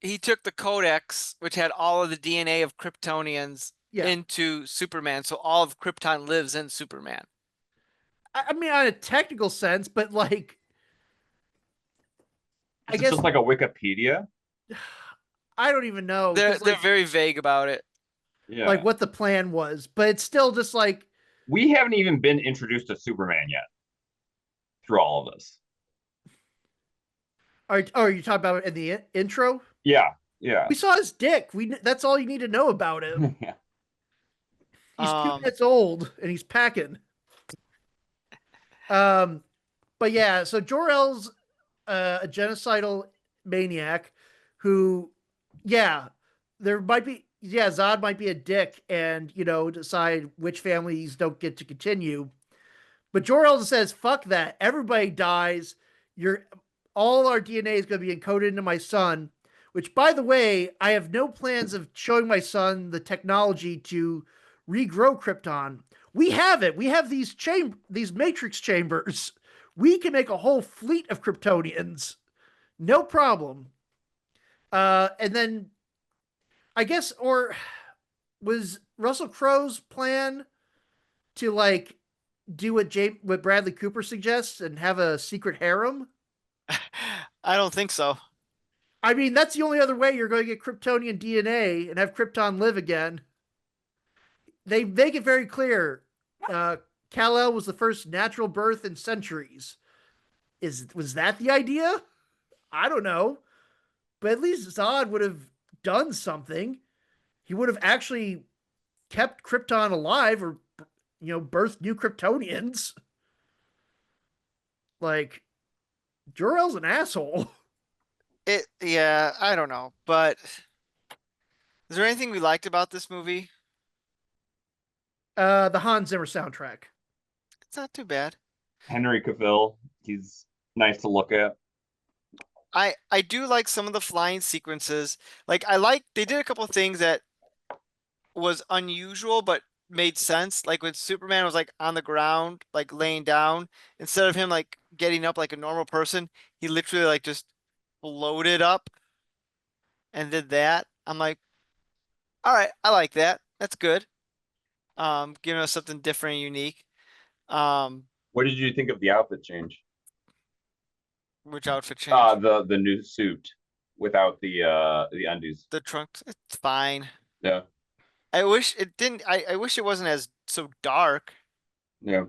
he took the Codex, which had all of the DNA of Kryptonians, Yeah. into Superman. So all of Krypton lives in Superman. I mean, on a technical sense, but like, Is it just like a Wikipedia? I don't even know. They're 'Cause, like, very vague about it. Yeah. like what the plan was, but it's still just like, We haven't even been introduced to Superman yet through all of this. are you talking about it in the intro? Yeah. Yeah. We saw his dick. That's all you need to know about him. Yeah. He's 2 minutes old and he's packing. But yeah, so Jor-El's a genocidal maniac who, yeah, Zod might be a dick and, you know, decide which families don't get to continue. But Jor-El says, fuck that. Everybody dies. All our DNA is going to be encoded into my son, which, by the way, I have no plans of showing my son the technology to regrow Krypton. We have it. We have these matrix chambers. We can make a whole fleet of Kryptonians. No problem. And then I guess, or was Russell Crowe's plan to like do what Bradley Cooper suggests and have a secret harem? I don't think so. I mean, that's the only other way you're going to get Kryptonian DNA and have Krypton live again. They make it very clear. Kal-El was the first natural birth in centuries. Was that the idea? I don't know. But at least Zod would have done something. He would have actually kept Krypton alive or, you know, birthed new Kryptonians. Like, Jor-El's an asshole. Yeah, I don't know. But is there anything we liked about this movie? The Hans Zimmer soundtrack. It's not too bad. Henry Cavill, he's nice to look at. I do like some of the flying sequences. Like they did a couple of things that was unusual but made sense. Like when Superman was like on the ground, like laying down, instead of him like getting up like a normal person, he literally like just floated up and did that. I'm like, all right, I like that. That's good. Giving us something different and unique. Um, What did you think of the outfit change? which outfit change? The new suit without the undies. The trunks, it's fine. Yeah, I wish it didn't. I wish it wasn't as so dark, yeah.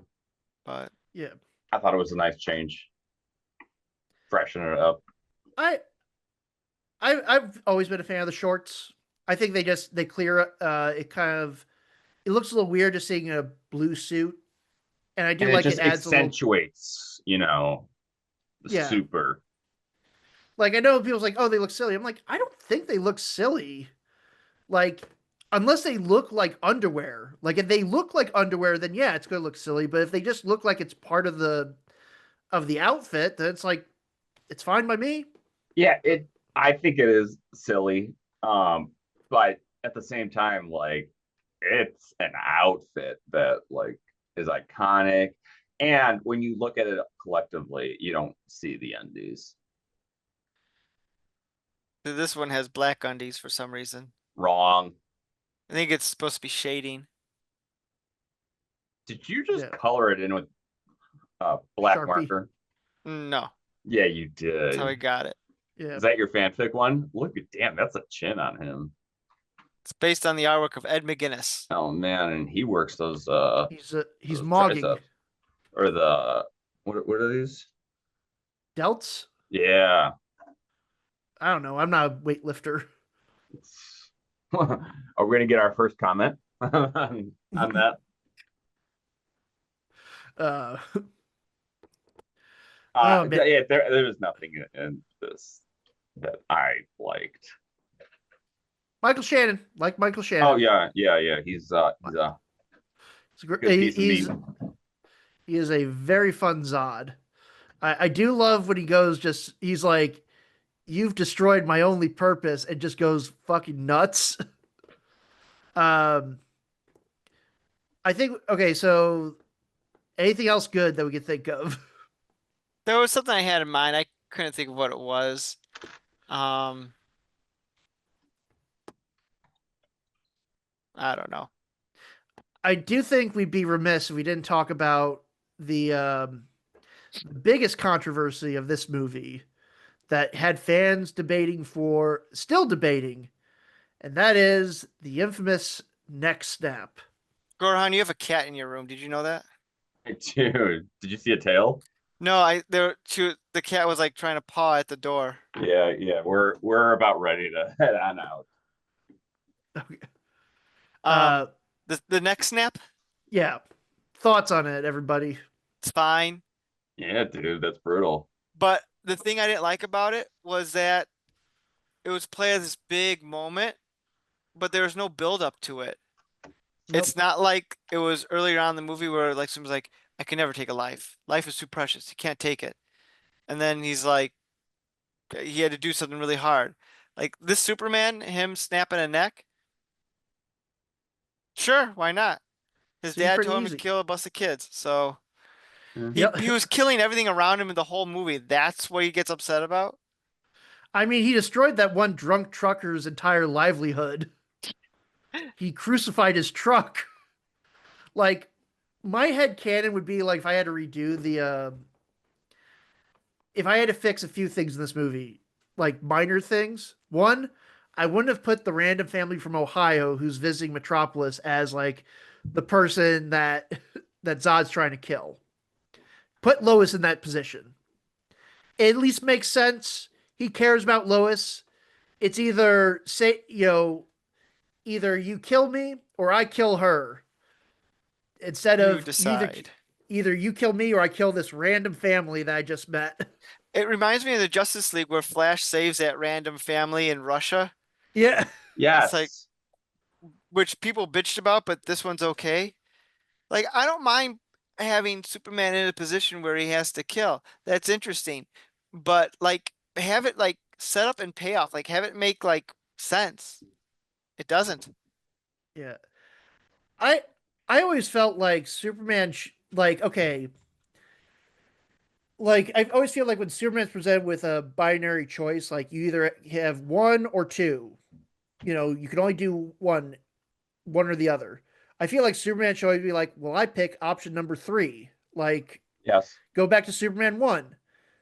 but Yeah. I thought it was a nice change. Freshen it up. I I've always been a fan of the shorts. I think they clear it kind of it looks a little weird just seeing a blue suit, and I do And it like it just adds a little. accentuates, the Yeah, super. like I know people's like, oh, they look silly. I'm like, I don't think they look silly. Like unless they look like underwear. Like if they look like underwear, then yeah, it's gonna look silly. But if they just look like it's part of the outfit, then it's like it's fine by me. Yeah, I think it is silly. But at the same time, like it's an outfit that like is iconic. And when you look at it collectively, you don't see the undies. this one has black undies for some reason. Wrong. I think it's supposed to be shading. Did you just Yeah. color it in with black Sharpie. marker? No, Yeah, you that's did. how I got it. Yeah. Is that your fanfic one? Look at damn, that's a chin on him. It's based on the artwork of Ed McGuinness. Oh man, and he works those He's those mogging triceps. Or the what are these? delts. Yeah. I don't know. I'm not a weightlifter. Are we gonna get our first comment on that? Uh, oh man, Yeah, there was nothing in this that I liked. Michael Shannon, like Michael Shannon. Oh yeah. He's a He's good piece of he's meat. he is a very fun Zod. I do love when he goes he's like, you've destroyed my only purpose, and just goes fucking nuts. um, I think okay. So anything else good that we can think of? There was something I had in mind. I couldn't think of what it was. Um, I don't know. I do think we'd be remiss if we didn't talk about the biggest controversy of this movie that had fans still debating, and that is the infamous neck snap. Gorehound, you have a cat in your room. Did you know that? Dude, did you see a tail? No, the cat was like trying to paw at the door. Yeah. We're about ready to head on out. Okay. Um, the neck snap, Yeah. Thoughts on it, everybody? it's fine. Yeah, dude, that's brutal. But the thing I didn't like about it was that it was played as this big moment, but there was no build up to it. Nope. It's not like it was earlier on in the movie where like someone's like, I can never take a life. Life is too precious. You can't take it. And then he's like, he had to do something really hard. Like this Superman, him snapping a neck. Sure, why not? His Seems dad pretty told him to easy. kill a bunch of kids, so Yep. he was killing everything around him in the whole movie. That's what he gets upset about. I mean, he destroyed that one drunk trucker's entire livelihood. He crucified his truck. Like, my head canon would be like if I had to redo if I had to fix a few things in this movie, like minor things. One, I wouldn't have put the random family from Ohio who's visiting Metropolis as like the person that that Zod's trying to kill. Put Lois in that position. It at least makes sense. He cares about Lois. It's either either you kill me or I kill her. Instead You of decide. either you kill me or I kill this random family that I just met. It reminds me of the Justice League where Flash saves that random family in Russia. Yeah. It's like, Yes. which people bitched about, but this one's okay. Like, I don't mind having Superman in a position where he has to kill. That's interesting. But like have it like set up and pay off. Like have it make like sense. It doesn't. Yeah. I always felt like Superman like okay, like I always feel like when Superman's presented with a binary choice, like you either have one or two. You can only do one or the other. I feel like Superman should always be like, well, I pick option number three. Like, Yes. go back to Superman 1.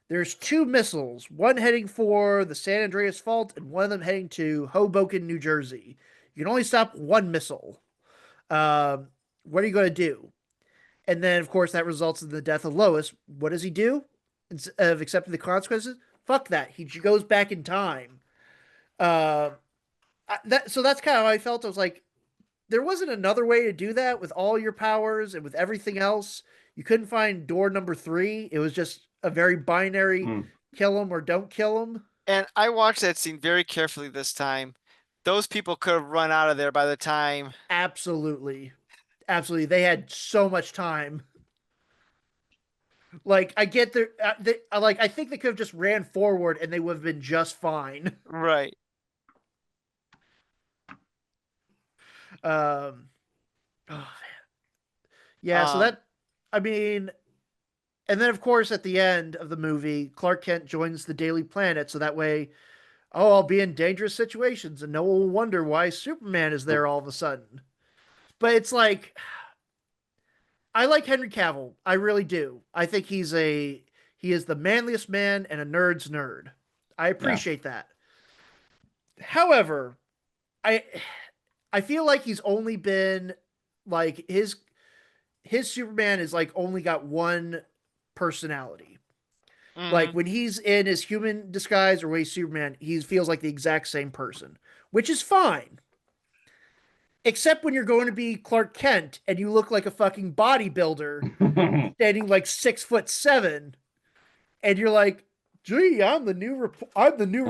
There's two missiles, one heading for the San Andreas Fault and one of them heading to Hoboken, New Jersey. You can only stop one missile. What are you going to do? And then, of course, that results in the death of Lois. What does he do? Instead of accepting the consequences, fuck that. He goes back in time. Uh, so that's kind of how I felt. I was like, there wasn't another way to do that with all your powers and with everything else. You couldn't find door number three. It was just a very binary Mm. kill him or don't kill him. And I watched that scene very carefully this time. Those people could have run out of there by the time. Absolutely. Absolutely. They had so much time. Like, I get like, I think they could have just ran forward and they would have been just fine. Right. Oh, man. Yeah, so Um, that, I mean, and then of course at the end of the movie, Clark Kent joins the Daily Planet, so that way, oh, I'll be in dangerous situations, and no one will wonder why Superman is there all of a sudden. But it's like, I like Henry Cavill, I really do. I think he is the manliest man and a nerd's nerd. I Yeah. appreciate that. However, I I feel like he's only been like his Superman is like only got one personality. Like mhm. when he's in his human disguise or when he's Superman, he feels like the exact same person, which is fine. Except when you're going to be Clark Kent and you look like a fucking bodybuilder standing like 6'7", and you're like, "Gee, I'm the new Uh,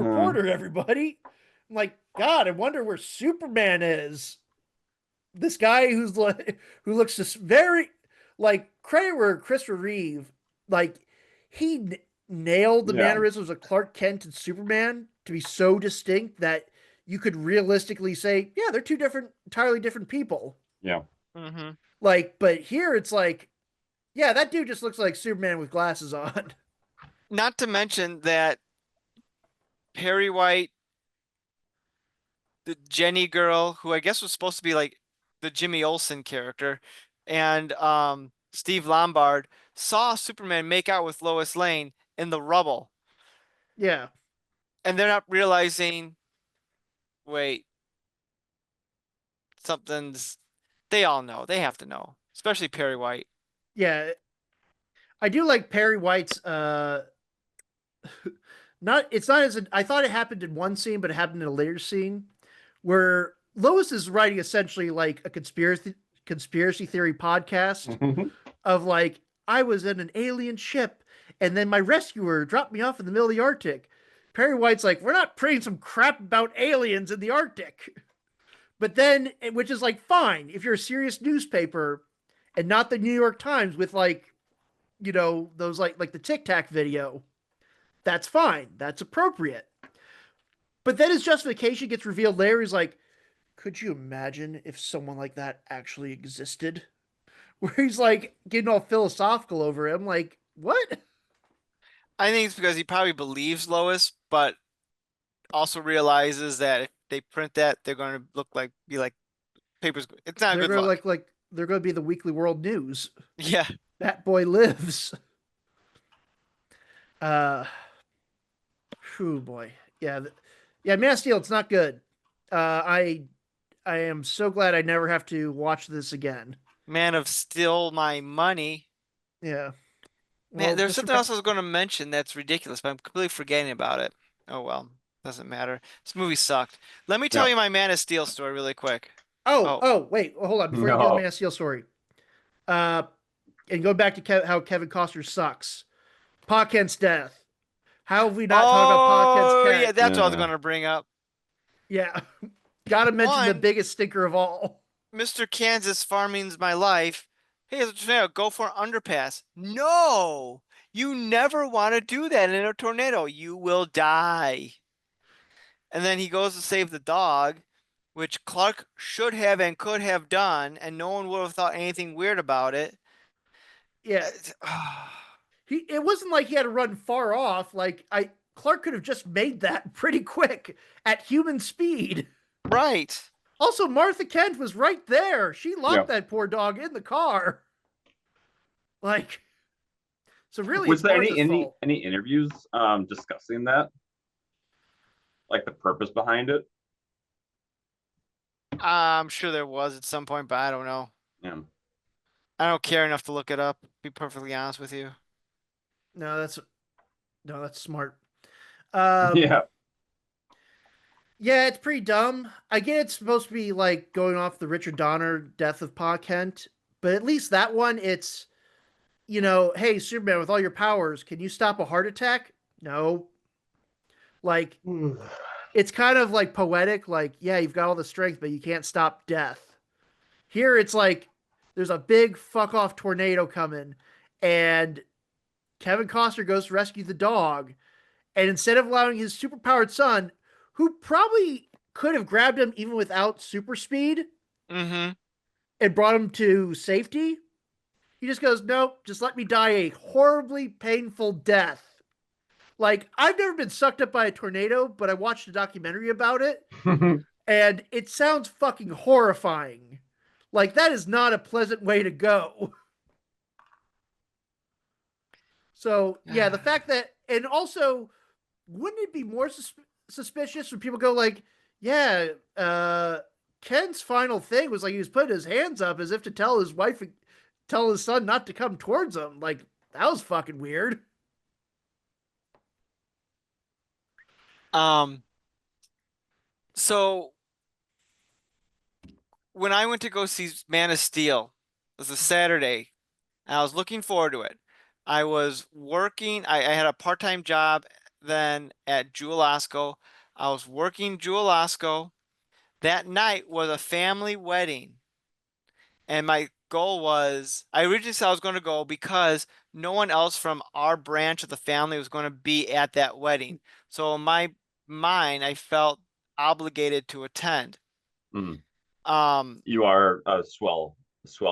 reporter, everybody." I'm like, God, I wonder where Superman is. This guy who looks just very like credit where Christopher Reeve, like he nailed the yeah. mannerisms of Clark Kent and Superman to be so distinct that you could realistically say, yeah, they're two entirely different people. Yeah. Mhm. Like, but here it's like, yeah, that dude just looks like Superman with glasses on. Not to mention that Perry White, the Jenny girl, who I guess was supposed to be like the Jimmy Olsen character, and Steve Lombard saw Superman make out with Lois Lane in the rubble, Yeah, and they're not realizing, wait, something's. They all know. They have to know, especially Perry White. yeah. I do like Perry White's not it's not as I thought it happened in one scene, but it happened in a later scene where Lois is writing essentially like a conspiracy theory podcast of like I was in an alien ship and then my rescuer dropped me off in the middle of the Arctic. Perry White's like, we're not printing some crap about aliens in the Arctic. But then, which is like fine if you're a serious newspaper and not the New York Times with like, those like the Tic Tac video. That's fine. That's appropriate. But then his justification gets revealed later. He's like, could you imagine if someone like that actually existed? Where he's like getting all philosophical over it. I'm like, what? I think it's because he probably believes Lois, but also realizes that if they print that, they're going to be like papers. It's not a They're good gonna look. like they're gonna be the Weekly World News. Yeah. That boy lives. Uh, whew, boy, yeah, yeah. Man of Steel, it's not good. I am so glad I never have to watch this again. Man of Steal My Money. Yeah. Man, Well, there's Mr. something else I was going to mention that's ridiculous, but I'm completely forgetting about it. Oh well, doesn't matter. This movie sucked. Let me tell Yeah. you my Man of Steel story really quick. Oh, Oh, oh, wait, well, hold on. Before you do the Man No. of Steel story, uh, and go back to how Kevin Costner sucks. Pa Kent's death. How have we not talked about Pa Kent's oh yeah, cat? that's what I was Yeah. going to bring up. Yeah, got to mention the One, biggest stinker of all. Mr. Kansas Farming's my life. Hey, it's a tornado. Go for an underpass. No, you never want to do that in a tornado. You will die. And then he goes to save the dog, which Clark should have and could have done, and no one would have thought anything weird about it. Yeah, it wasn't like he had to run far off. Like Clark could have just made that pretty quick at human speed. Right. Also, Martha Kent was right there. She locked Yeah. that poor dog in the car. Like, so really, Was it's there Martha's fault. any interviews discussing that? Like the purpose behind it? I'm sure there was at some point, but I don't know. Yeah. I don't care enough to look it up, be perfectly honest with you. No, that's smart. Um, Yeah. yeah, it's pretty dumb. I get it's supposed to be like going off the Richard Donner death of Pa Kent, but at least that one, it's hey Superman, with all your powers, can you stop a heart attack? No. Like it's kind of like poetic, like, yeah, you've got all the strength, but you can't stop death. Here it's like there's a big fuck off tornado coming, and Kevin Costner goes to rescue the dog, and instead of allowing his superpowered son, who probably could have grabbed him even without super speed Mm-hmm. and brought him to safety, he just goes, nope, just let me die a horribly painful death. Like, I've never been sucked up by a tornado, but I watched a documentary about it, and it sounds fucking horrifying. Like, that is not a pleasant way to go. So, yeah, the fact that, and also, wouldn't it be more suspicious when people go, like, yeah, Ken's final thing was like he was putting his hands up as if to tell his wife, tell his son not to come towards him. Like, that was fucking weird. Um, so when I went to go see Man of Steel, it was a Saturday, and I was looking forward to it. I was working, I had a part-time job then at Jewel Osco. I was working Jewel Osco. That night was a family wedding. And my goal was, I originally said I was going to go because no one else from our branch of the family was going to be at that wedding. So in my mind, I felt obligated to attend. Mm. Um, You are a swell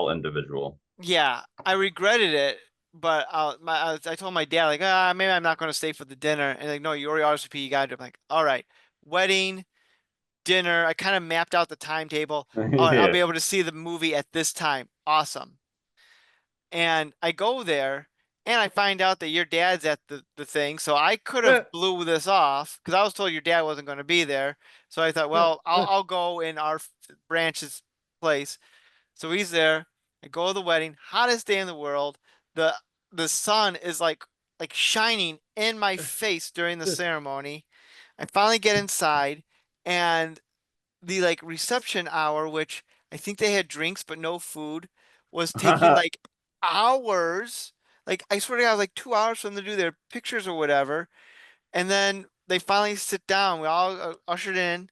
individual. yeah, I regretted it, but I told my dad like, maybe I'm not going to stay for the dinner. And like, no, you already RSVP, you got to. I'm like, all right, wedding, dinner. I kind of mapped out the timetable. All right, I'll Yeah. be able to see the movie at this time. Awesome. And I go there and I find out that your dad's at the thing. So I could have blew this off because I was told your dad wasn't going to be there. So I thought, well, I'll go in our branch's place. So he's there. I go to the wedding, hottest day in the world. The the sun is like shining in my face during the ceremony. I finally get inside and the like reception hour, which I think they had drinks but no food, was taking like hours. Like I swear to God, it was like 2 hours for them to do their pictures or whatever. And then they finally sit down. We all ushered in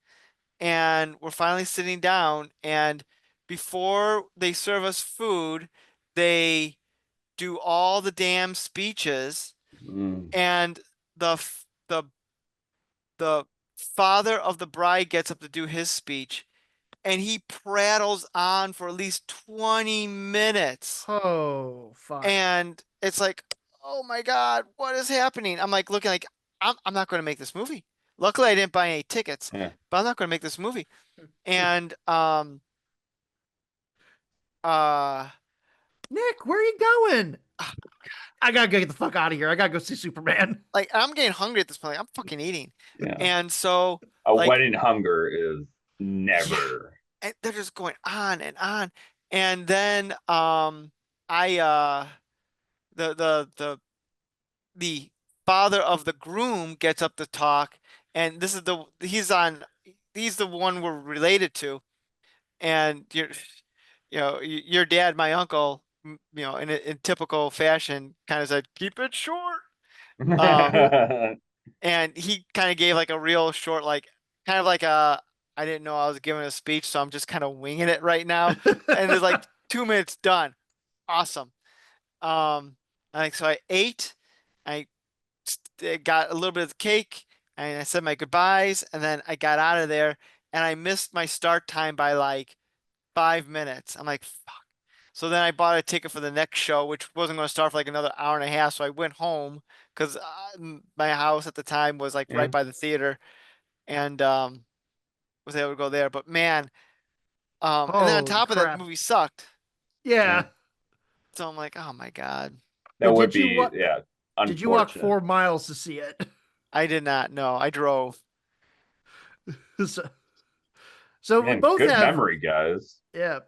and we're finally sitting down. And before they serve us food, they do all the damn speeches. Mm. And the the father of the bride gets up to do his speech and he prattles on for at least 20 minutes. Oh, fuck. And it's like, oh my God, what is happening? I'm like looking like I'm not going to make this movie. Luckily, I didn't buy any tickets, Yeah. but I'm not going to make this movie. And uh Nick, where are you going? I gotta get the fuck out of here. I gotta go see Superman. like I'm getting hungry at this point. Like, I'm fucking eating. Yeah. And so A like wedding hunger is never. and they're just going on and on. And then I the father of the groom gets up to talk, and this is he's the one we're related to, and your dad, my uncle, in typical fashion, kind of said, "Keep it short." Um, and he kind of gave like a real short, like kind of like I didn't know I was giving a speech, so I'm just kind of winging it right now, and it's like 2 minutes done. Awesome. So I ate. I got a little bit of the cake and I said my goodbyes and then I got out of there and I missed my start time by like 5 minutes. I'm like, fuck. So then I bought a ticket for the next show, which wasn't going to start for like another hour and a half. So I went home because my house at the time was like Yeah. right by the theater, and was able to go there. But man, and then on Holy top of that, the crap. movie sucked. Yeah. Yeah. So I'm like, oh my God, That But would be, yeah, did you walk unfortunate. 4 miles to see it? I did not know. I drove. so, so we Man, both good have memory, guys. yeah,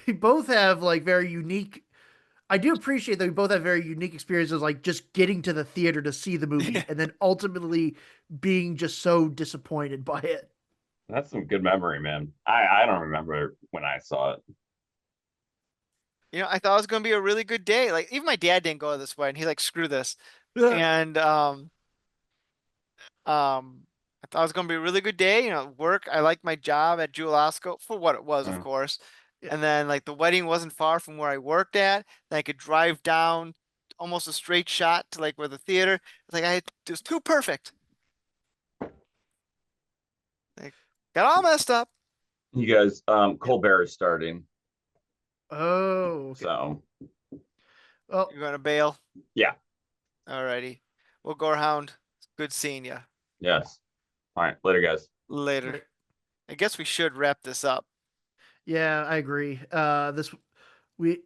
we both have like very unique. I do appreciate that we both have very unique experiences, like just getting to the theater to see the movie and then ultimately being just so disappointed by it. That's some good memory, man. I don't remember when I saw it. I thought it was going to be a really good day. Like even my dad didn't go this way, and he's like, screw this. And I thought it was going to be a really good day. Work. I liked my job at Jewel Osco for what it was, of Uh, course. Yeah. And then like the wedding wasn't far from where I worked at. Then I could drive down almost a straight shot to like where the theater. It's like it was too perfect. Like got all messed up. you guys, Colbert is starting, Oh, okay. so Well, You're gonna bail. yeah, Alrighty. Well, Gorehound, good seeing you. yes. All right, later, guys. Later. I guess we should wrap this up. yeah, I agree. This we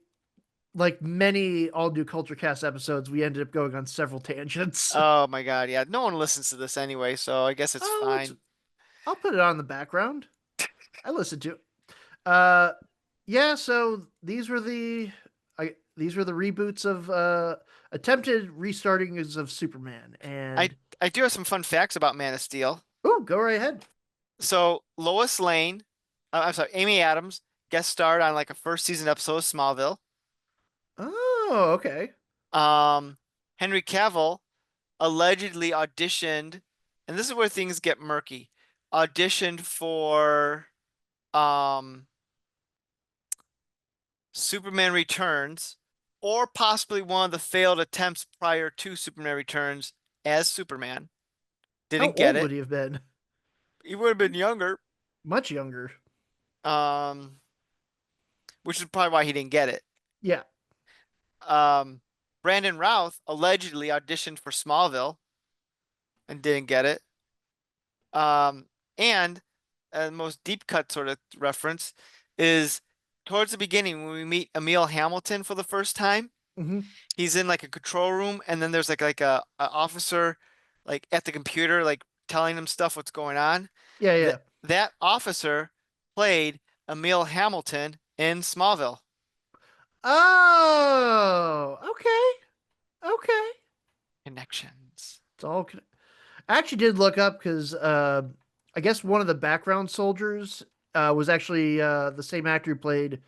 like many all new Culture Cast episodes, we ended up going on several tangents. Oh my God, yeah. No one listens to this anyway, so I guess it's Oh, fine. I'll put it on the background. I listened to it. Uh, yeah. So these were the reboots of attempted restartings of Superman, I and I do have some fun facts about Man of Steel. oh, go right ahead. So Lois Lane, I'm sorry, Amy Adams guest starred on like a first season episode of Smallville. Oh, okay. Henry Cavill allegedly auditioned, and this is where things get murky. Auditioned for um Superman Returns, or possibly one of the failed attempts prior to Superman Returns as Superman. How Didn't get old it. would he have been? He would have been younger, Much younger. um, which is probably why he didn't get it. Yeah. Um, Brandon Routh allegedly auditioned for Smallville and didn't get it. And the most deep cut sort of reference is towards the beginning when we meet Emil Hamilton for the first time. Hmm. He's in like a control room, and then there's like a officer like at the computer like telling him stuff what's going on. Yeah. That Yeah. that officer played Emil Hamilton in Smallville. Oh, okay. Okay. Connections. It's all. I actually did look up because I guess one of the background soldiers was actually the same actor who played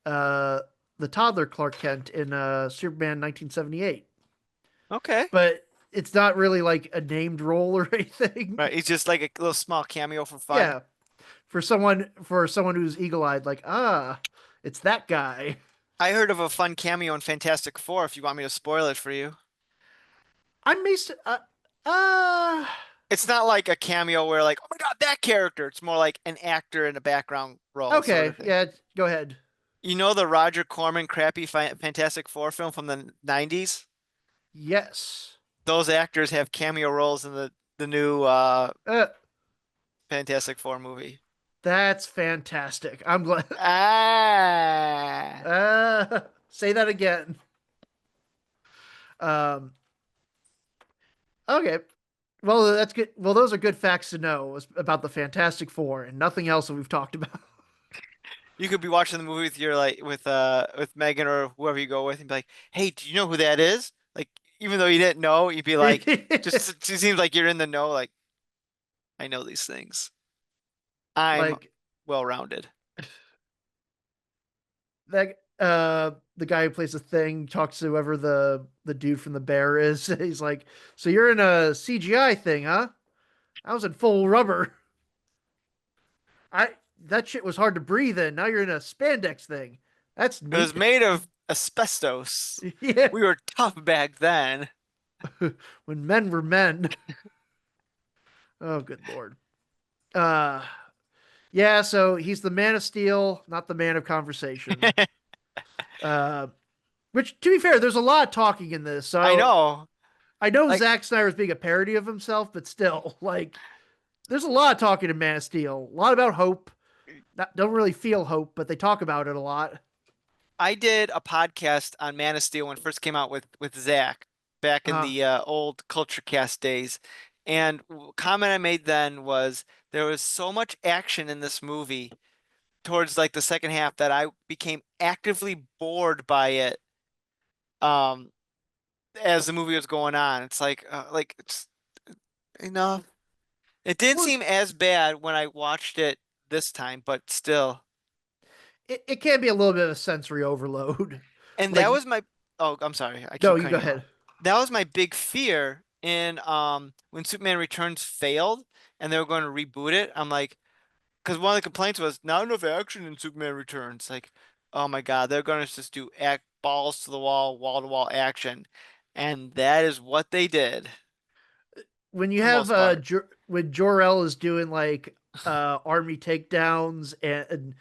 uh, the toddler Clark Kent in Superman 1978. Okay. But it's not really like a named role or anything. Right. He's just like a little small cameo for fun. Yeah, for someone who's eagle-eyed, like it's that guy. I heard of a fun cameo in Fantastic Four if you want me to spoil it for you. I may uh It's not like a cameo where like, oh my God, that character. It's more like an actor in a background role sort okay, of thing. yeah, go ahead. You know the Roger Corman crappy Fantastic Four film from the 90s? Yes. Those actors have cameo roles in the new Uh, Fantastic Four movie. that's fantastic. I'm glad. Ah. Say that again. Um, okay. Well, that's good. Well, those are good facts to know about the Fantastic Four and nothing else that we've talked about. You could be watching the movie with your like with Megan or whoever you go with and be like, "Hey, do you know who that is?" Like even though you didn't know, you'd be like, just it seems like you're in the know like I know these things. I'm Like well-rounded. that the guy who plays the thing talks to whoever the dude from the bear is. He's like, "So you're in a CGI thing, huh? I was in full rubber. I that shit was hard to breathe in. Now you're in a spandex thing. That's It was neat." made of asbestos. Yeah, We were tough back then. when men were men. Oh, good lord. Uh, yeah. So he's the Man of Steel, not the man of conversation. Uh, which, to be fair, there's a lot of talking in this. I So know. I know Like, Zack Snyder is being a parody of himself, but still, like, there's a lot of talking in Man of Steel. A lot about hope. Don't really feel hope, but they talk about it a lot. I did a podcast on Man of Steel when it first came out with Zach back in Uh, the old Culture Cast days. And comment I made then was there was so much action in this movie towards like the second half that I became actively bored by it um as the movie was going on. It's like it's enough. It didn't well, seem as bad when I watched it this time, but still. it can be a little bit of a sensory overload. And that Like, was my oh, I'm sorry. I no, keep you go cutting you off. ahead. That was my big fear in when Superman Returns failed and they were going to reboot it. I'm like, because one of the complaints was not enough action in Superman Returns. Like, oh my God, they're going to just do act balls to the wall to wall action, and that is what they did When you for the have most part. when Jor-El is doing like army takedowns and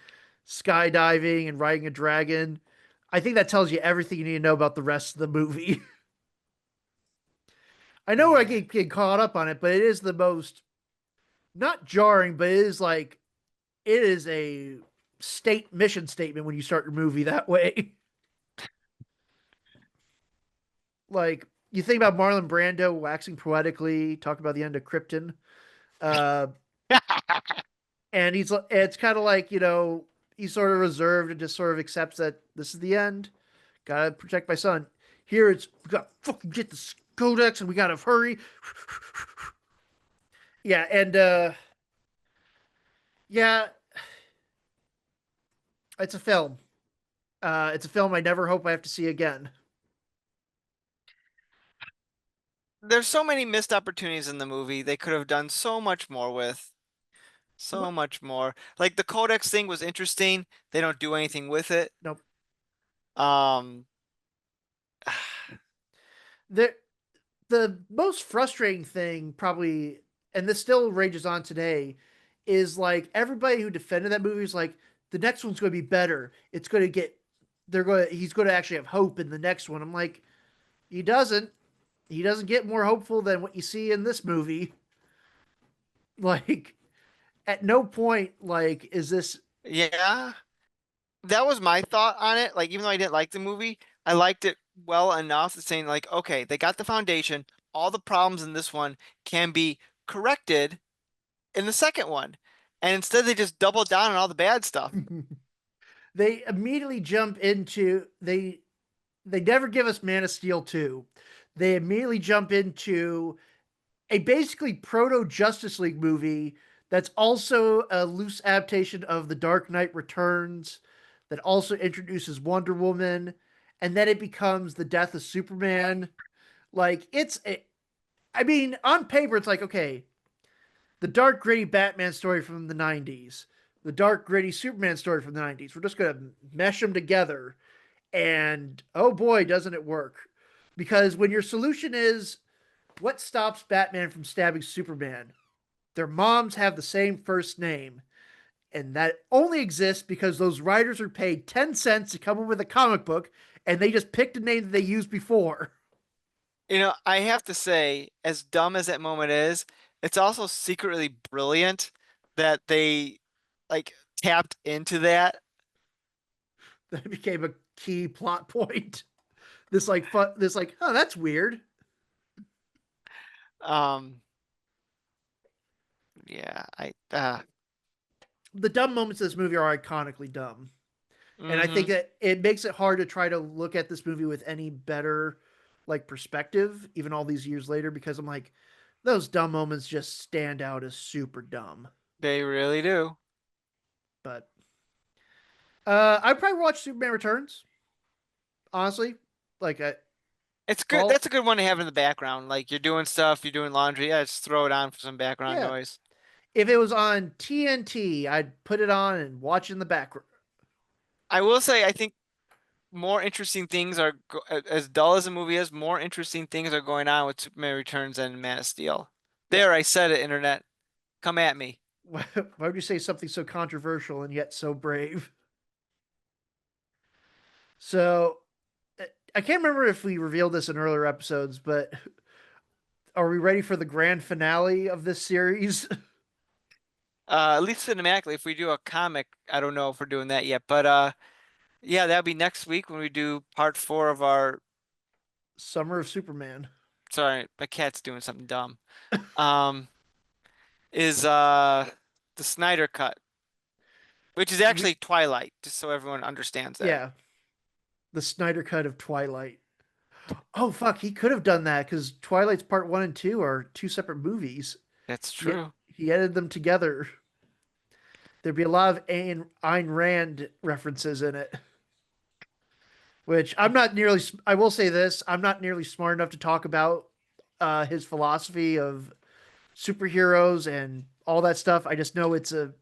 skydiving and riding a dragon, I think that tells you everything you need to know about the rest of the movie. I know I Yeah. get caught up on it, but it is the most not jarring, but it is like it is a state mission statement when you start your movie that way. Like you think about Marlon Brando waxing poetically, talking about the end of Krypton. Uh, and it's kind of like, he's sort of reserved and just sort of accepts that this is the end. Gotta protect my son. Here it's we gotta fucking get the codex and we gotta hurry. Yeah, and yeah, it's a film. It's a film I never hope I have to see again. There's so many missed opportunities in the movie. They could have done so much more with. So What? much more. Like the Codex thing was interesting. They don't do anything with it. Nope. Um, The the most frustrating thing probably, and this still rages on today, is like everybody who defended that movie is like the next one's going to be better. It's going to get he's going to actually have hope in the next one. I'm like, he doesn't. He doesn't get more hopeful than what you see in this movie. Like at no point like is this. yeah, that was my thought on it. Like, even though I didn't like the movie, I liked it well enough to saying like, okay, they got the foundation. All the problems in this one can be corrected in the second one. And instead they just double down on all the bad stuff. They immediately jump into they never give us Man of Steel 2. They immediately jump into a basically proto Justice League movie that's also a loose adaptation of The Dark Knight Returns that also introduces Wonder Woman, and then it becomes the death of Superman. Like I mean, on paper it's like, okay, the dark gritty Batman story from the 90s, the dark gritty Superman story from the 90s. We're just going to mesh them together, and oh boy, doesn't it work. Because when your solution is what stops Batman from stabbing Superman? Their moms have the same first name. And that only exists because those writers are paid 10 cents to come up with a comic book and they just picked a name that they used before. You know, I have to say, as dumb as that moment is, it's also secretly brilliant that they like tapped into that. That became a key plot point. This like, oh, that's weird. Um, yeah, The dumb moments of this movie are iconically dumb. And I think mhm. that it makes it hard to try to look at this movie with any better like perspective, even all these years later, because I'm like, those dumb moments just stand out as super dumb. They really do. But I'd probably watch Superman Returns, honestly. Like It's good. fall, That's a good one to have in the background. Like you're doing stuff, you're doing laundry. Yeah, just throw it on for some background yeah. noise. If it was on TNT, I'd put it on and watch in the background. I will say, I think more interesting things are as dull as the movie is. More interesting things are going on with Superman Returns and Man of Steel. Yeah. There, I said it. Internet, come at me. Why would you say something so controversial and yet so brave? So I can't remember if we revealed this in earlier episodes, but are we ready for the grand finale of this series? At least cinematically, if we do a comic, I don't know if we're doing that yet, but yeah, that'll be next week when we do part 4 of our. Summer of Superman. Sorry, my cat's doing something dumb. Um, is the Snyder Cut, which is We, actually Twilight, just so everyone understands that. yeah, the Snyder cut of Twilight. Oh fuck, he could have done that because Twilight's part 1 and 2 are two separate movies. That's He, true. he edited them together. There'd be a lot of Ayn Rand references in it, which I'm not nearly. I will say this: I'm not nearly smart enough to talk about his philosophy of superheroes and all that stuff. I just know it's a.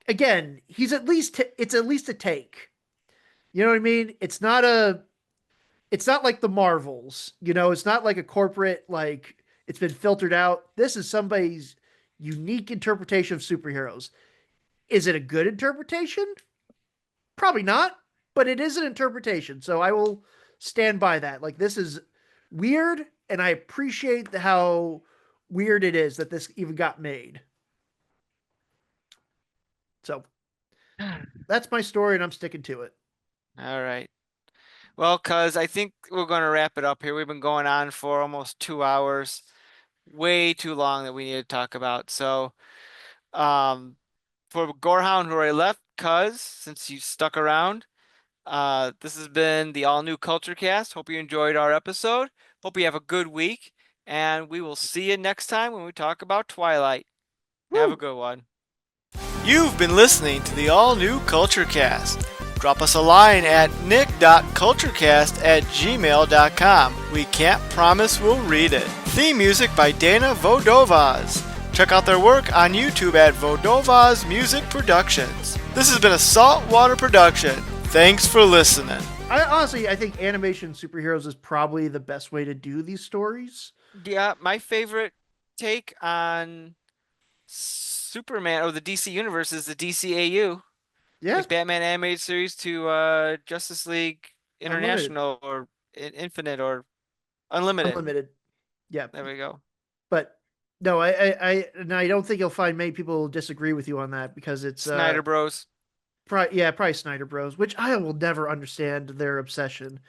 Again, he's at least. It's at least a take. You know what I mean? It's not a. It's not like the Marvels. You know, it's not like a corporate like it's been filtered out. This is somebody's unique interpretation of superheroes. Is it a good interpretation? Probably not, but it is an interpretation. So I will stand by that. Like this is weird, and I appreciate how weird it is that this even got made. So that's my story, and I'm sticking to it. All right. Well, cuz I think we're going to wrap it up here. We've been going on for almost 2 hours, way too long that we need to talk about. So, for Gorehound who already left, cuz since you stuck around, this has been the all new Culture Cast. Hope you enjoyed our episode. Hope you have a good week, and we will see you next time when we talk about Twilight. Have a good one. You've been listening to the all-new Culture Cast. Drop us a line at nick.culturecast@gmail.com. We can't promise we'll read it. Theme music by Dana Vodovaz. Check out their work on YouTube at Vodovaz Music Productions. This has been a Saltwater production. Thanks for listening. I think animation superheroes is probably the best way to do these stories. Yeah, my favorite take on Superman or the DC universe is the DCAU. Yeah, Like Batman animated series to Justice League Unlimited. International or Infinite or Unlimited. Unlimited. Yeah, There we go. but no, and I don't think you'll find many people disagree with you on that because it's Snyder Bros. probably Snyder Bros, which I will never understand their obsession.